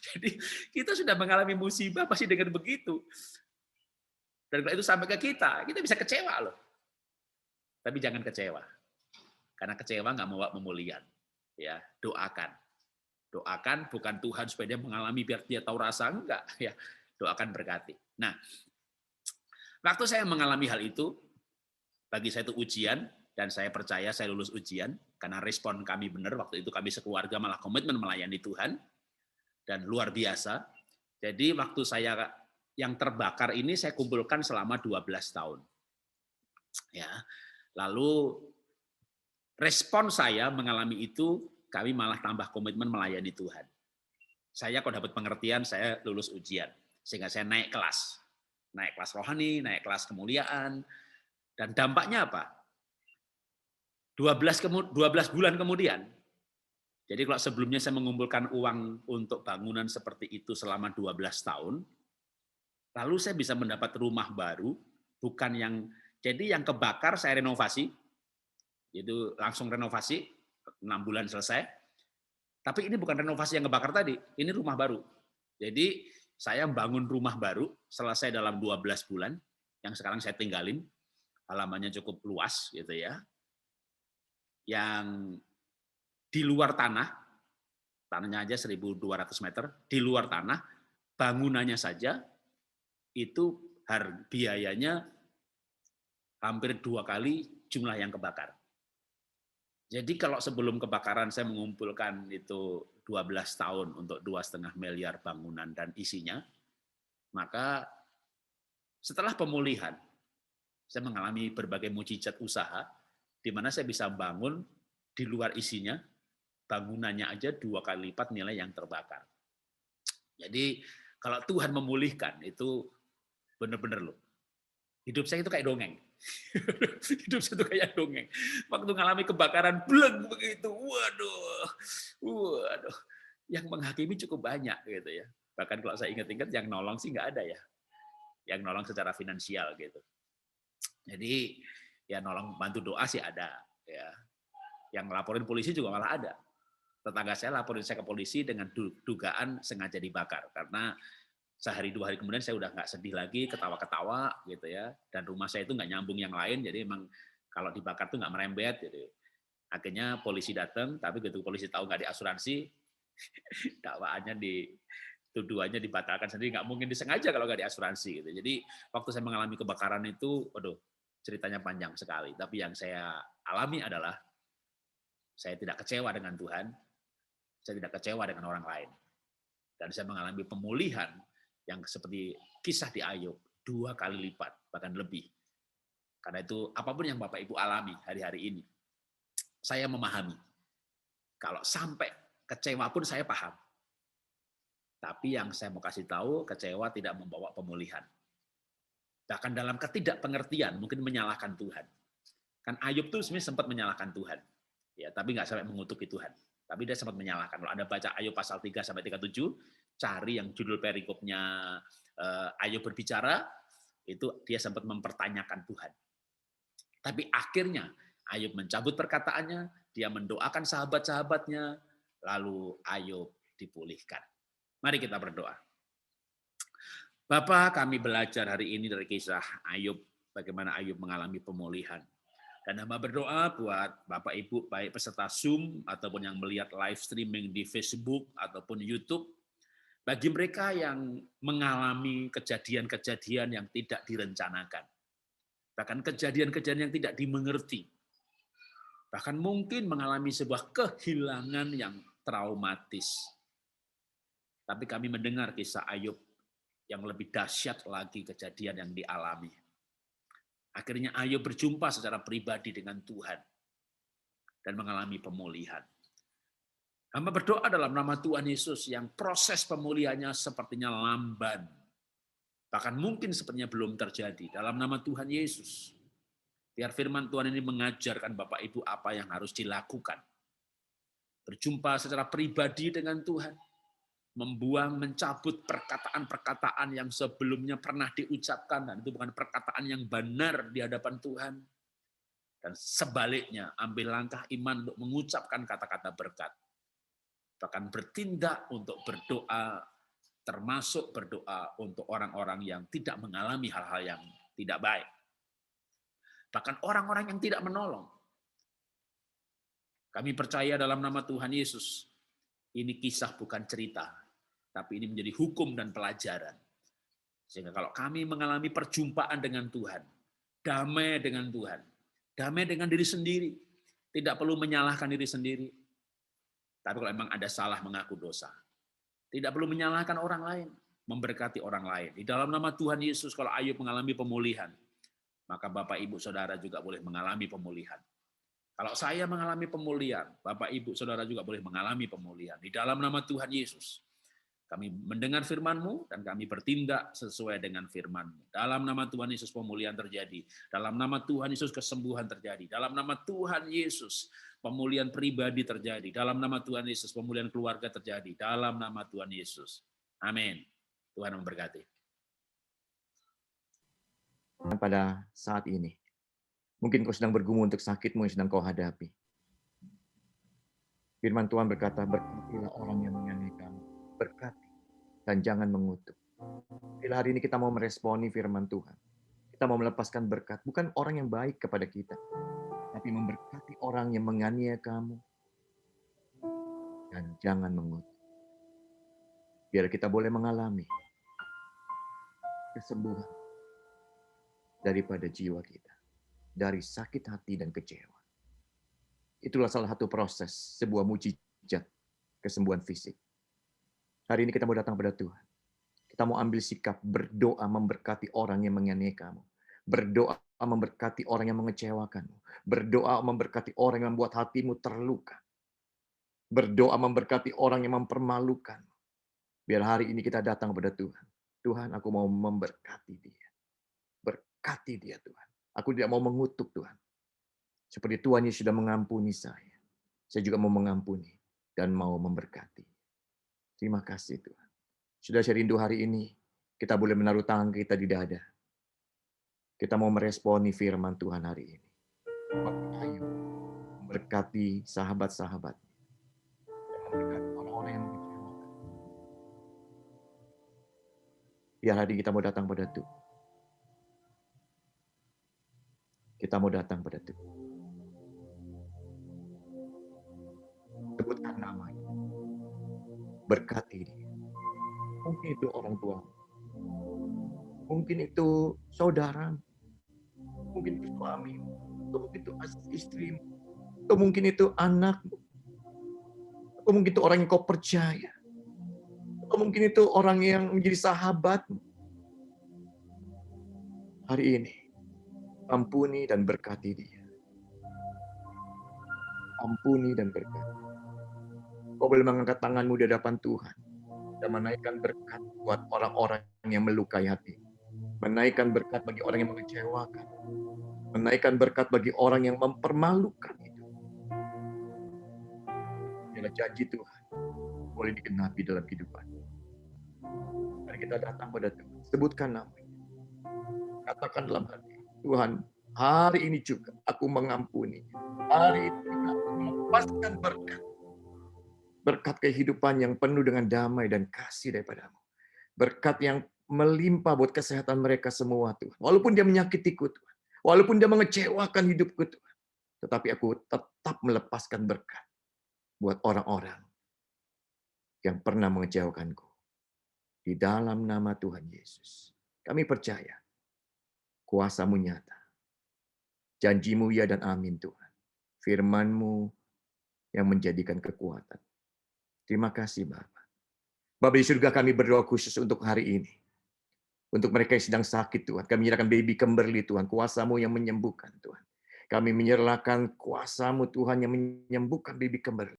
Jadi kita sudah mengalami musibah pasti dengan begitu. Dan kalau itu sampai ke kita bisa kecewa loh. Tapi jangan kecewa. Karena kecewa nggak membawa pemulihan. Ya, doakan. Doakan bukan Tuhan supaya dia mengalami biar dia tahu rasa, enggak. Ya, doakan berkati. Nah, waktu saya mengalami hal itu, bagi saya itu ujian, dan saya percaya saya lulus ujian, karena respon kami benar, waktu itu kami sekeluarga malah komitmen melayani Tuhan, dan luar biasa. Jadi waktu saya yang terbakar ini saya kumpulkan selama 12 tahun. Ya, lalu respon saya mengalami itu, kami malah tambah komitmen melayani Tuhan. Saya kalau dapat pengertian, saya lulus ujian. Sehingga saya naik kelas. Naik kelas rohani, naik kelas kemuliaan. Dan dampaknya apa? 12 bulan kemudian. Jadi kalau sebelumnya saya mengumpulkan uang untuk bangunan seperti itu selama 12 tahun, lalu saya bisa mendapat rumah baru, bukan jadi yang kebakar saya renovasi, itu langsung renovasi, 6 bulan selesai. Tapi ini bukan renovasi yang kebakar tadi, ini rumah baru. Jadi saya bangun rumah baru, selesai dalam 12 bulan, yang sekarang saya tinggalin, halamannya cukup luas gitu ya. Yang di luar tanahnya aja 1.200 meter, di luar tanah, bangunannya saja, itu biayanya hampir 2 kali jumlah yang kebakar. Jadi kalau sebelum kebakaran saya mengumpulkan itu 12 tahun untuk 2,5 miliar bangunan dan isinya, maka setelah pemulihan, saya mengalami berbagai mukjizat usaha, di mana saya bisa bangun di luar isinya, bangunannya aja 2 kali lipat nilai yang terbakar. Jadi kalau Tuhan memulihkan, itu benar-benar loh. Hidup saya itu kayak dongeng. Hidup saya itu kayak dongeng. Waktu mengalami kebakaran, bleng begitu. Waduh. Yang menghakimi cukup banyak gitu ya. Bahkan kalau saya ingat-ingat yang nolong sih nggak ada ya. Yang nolong secara finansial gitu. Jadi ya nolong bantu doa sih ada ya. Yang ngelaporin polisi juga malah ada. Tetangga saya laporin saya ke polisi dengan dugaan sengaja dibakar karena sehari 2 hari kemudian saya udah nggak sedih lagi, ketawa-ketawa gitu ya, dan rumah saya itu nggak nyambung yang lain, jadi emang kalau dibakar tuh nggak merembet. Jadi akhirnya polisi datang, tapi begitu polisi tahu nggak diasuransi, dakwaannya tuduhannya dibatalkan sendiri, nggak mungkin disengaja kalau nggak diasuransi gitu. Jadi waktu saya mengalami kebakaran itu, waduh, ceritanya panjang sekali. Tapi yang saya alami adalah saya tidak kecewa dengan Tuhan, saya tidak kecewa dengan orang lain, dan saya mengalami pemulihan yang seperti kisah di Ayub, 2 kali lipat, bahkan lebih. Karena itu, apapun yang Bapak Ibu alami hari-hari ini, saya memahami. Kalau sampai kecewa pun saya paham. Tapi yang saya mau kasih tahu, kecewa tidak membawa pemulihan. Bahkan dalam ketidakpengertian, mungkin menyalahkan Tuhan. Kan Ayub tuh sebenarnya sempat menyalahkan Tuhan. Ya, tapi nggak sampai mengutuki Tuhan. Tapi dia sempat menyalahkan. Kalau Anda baca Ayub pasal 3-37, cari yang judul perikopnya Ayub berbicara, itu dia sempat mempertanyakan Tuhan. Tapi akhirnya Ayub mencabut perkataannya, dia mendoakan sahabat-sahabatnya, lalu Ayub dipulihkan. Mari kita berdoa. Bapa, kami belajar hari ini dari kisah Ayub, bagaimana Ayub mengalami pemulihan. Dan hamba berdoa buat Bapak Ibu, baik peserta Zoom ataupun yang melihat live streaming di Facebook ataupun YouTube, bagi mereka yang mengalami kejadian-kejadian yang tidak direncanakan, bahkan kejadian-kejadian yang tidak dimengerti, bahkan mungkin mengalami sebuah kehilangan yang traumatis. Tapi kami mendengar kisah Ayub yang lebih dahsyat lagi kejadian yang dialami. Akhirnya Ayub berjumpa secara pribadi dengan Tuhan dan mengalami pemulihan. Hamba berdoa dalam nama Tuhan Yesus yang proses pemulihannya sepertinya lamban. Bahkan mungkin sepertinya belum terjadi. Dalam nama Tuhan Yesus, biar firman Tuhan ini mengajarkan Bapak Ibu apa yang harus dilakukan. Berjumpa secara pribadi dengan Tuhan. Mencabut perkataan-perkataan yang sebelumnya pernah diucapkan. Dan itu bukan perkataan yang benar di hadapan Tuhan. Dan sebaliknya, ambil langkah iman untuk mengucapkan kata-kata berkat. Bahkan bertindak untuk berdoa, termasuk berdoa untuk orang-orang yang tidak mengalami hal-hal yang tidak baik. Bahkan orang-orang yang tidak menolong. Kami percaya dalam nama Tuhan Yesus, ini kisah bukan cerita, tapi ini menjadi hukum dan pelajaran. Sehingga kalau kami mengalami perjumpaan dengan Tuhan, damai dengan Tuhan, damai dengan diri sendiri, tidak perlu menyalahkan diri sendiri. Tapi kalau memang ada salah, mengaku dosa. Tidak perlu menyalahkan orang lain, memberkati orang lain. Di dalam nama Tuhan Yesus, kalau Ayub mengalami pemulihan, maka Bapak, Ibu, Saudara juga boleh mengalami pemulihan. Kalau saya mengalami pemulihan, Bapak, Ibu, Saudara juga boleh mengalami pemulihan. Di dalam nama Tuhan Yesus, kami mendengar firman-Mu dan kami bertindak sesuai dengan firman-Mu. Dalam nama Tuhan Yesus pemulihan terjadi. Dalam nama Tuhan Yesus kesembuhan terjadi. Dalam nama Tuhan Yesus pemulihan pribadi terjadi. Dalam nama Tuhan Yesus pemulihan keluarga terjadi. Dalam nama Tuhan Yesus. Amin. Tuhan memberkati. Pada saat ini, mungkin kau sedang bergumul untuk sakitmu yang sedang kau hadapi. Firman Tuhan berkata, berkatilah orang yang menganiaya kamu. Berkati dan jangan mengutuk. Bila hari ini kita mau meresponi firman Tuhan, kita mau melepaskan berkat, bukan orang yang baik kepada kita, tapi memberkati orang yang menganiaya kamu dan jangan mengutuk. Biar kita boleh mengalami kesembuhan daripada jiwa kita, dari sakit hati dan kecewa. Itulah salah satu proses sebuah mujizat kesembuhan fisik. Hari ini kita mau datang pada Tuhan. Kita mau ambil sikap berdoa memberkati orang yang menganiaya kamu. Berdoa memberkati orang yang mengecewakanmu. Berdoa memberkati orang yang membuat hatimu terluka. Berdoa memberkati orang yang mempermalukan. Biar hari ini kita datang pada Tuhan. Tuhan, aku mau memberkati dia. Berkati dia, Tuhan. Aku tidak mau mengutuk, Tuhan. Seperti Tuhan yang sudah mengampuni saya. Saya juga mau mengampuni dan mau memberkati. Terima kasih, Tuhan. Sudah saya rindu hari ini, kita boleh menaruh tangan kita di dada. Kita mau meresponi firman Tuhan hari ini. Ayo, memberkati sahabat-sahabatnya. Memberkati orang-orang yang mengecewakan. Biar hari ini kita mau datang pada Tuhan. Kita mau datang pada Tuhan. Sebutkan namanya. Berkati dia. Mungkin itu orang tua. Mungkin itu saudara. Mungkin itu suami. Mungkin itu istri. Atau mungkin itu anak. Atau mungkin itu orang yang kau percaya. Atau mungkin itu orang yang menjadi sahabat. Hari ini, ampuni dan berkati dia. Ampuni dan berkati. Kau boleh mengangkat tanganmu di hadapan Tuhan dan menaikkan berkat buat orang-orang yang melukai hati. Menaikkan berkat bagi orang yang mengecewakan. Menaikkan berkat bagi orang yang mempermalukan itu. Ialah janji Tuhan boleh digenapi dalam kehidupan. Mari kita datang pada Tuhan. Sebutkan namanya. Katakan dalam hati, Tuhan, hari ini juga aku mengampuni. Hari ini aku melepaskan berkat. Berkat kehidupan yang penuh dengan damai dan kasih daripadamu. Berkat yang melimpah buat kesehatan mereka semua, Tuhan. Walaupun dia menyakitiku, Tuhan. Walaupun dia mengecewakan hidupku, Tuhan. Tetapi aku tetap melepaskan berkat buat orang-orang yang pernah mengecewakanku. Di dalam nama Tuhan Yesus. Kami percaya kuasa-Mu nyata. Janji-Mu ya dan amin, Tuhan. Firman-Mu yang menjadikan kekuatan. Terima kasih, Bapa. Bapa di surga, kami berdoa khusus untuk hari ini. Untuk mereka yang sedang sakit, Tuhan. Kami menyerahkan baby Kimberly, Tuhan. Kuasa-Mu yang menyembuhkan, Tuhan. Kami menyerahkan kuasa-Mu, Tuhan, yang menyembuhkan baby Kimberly.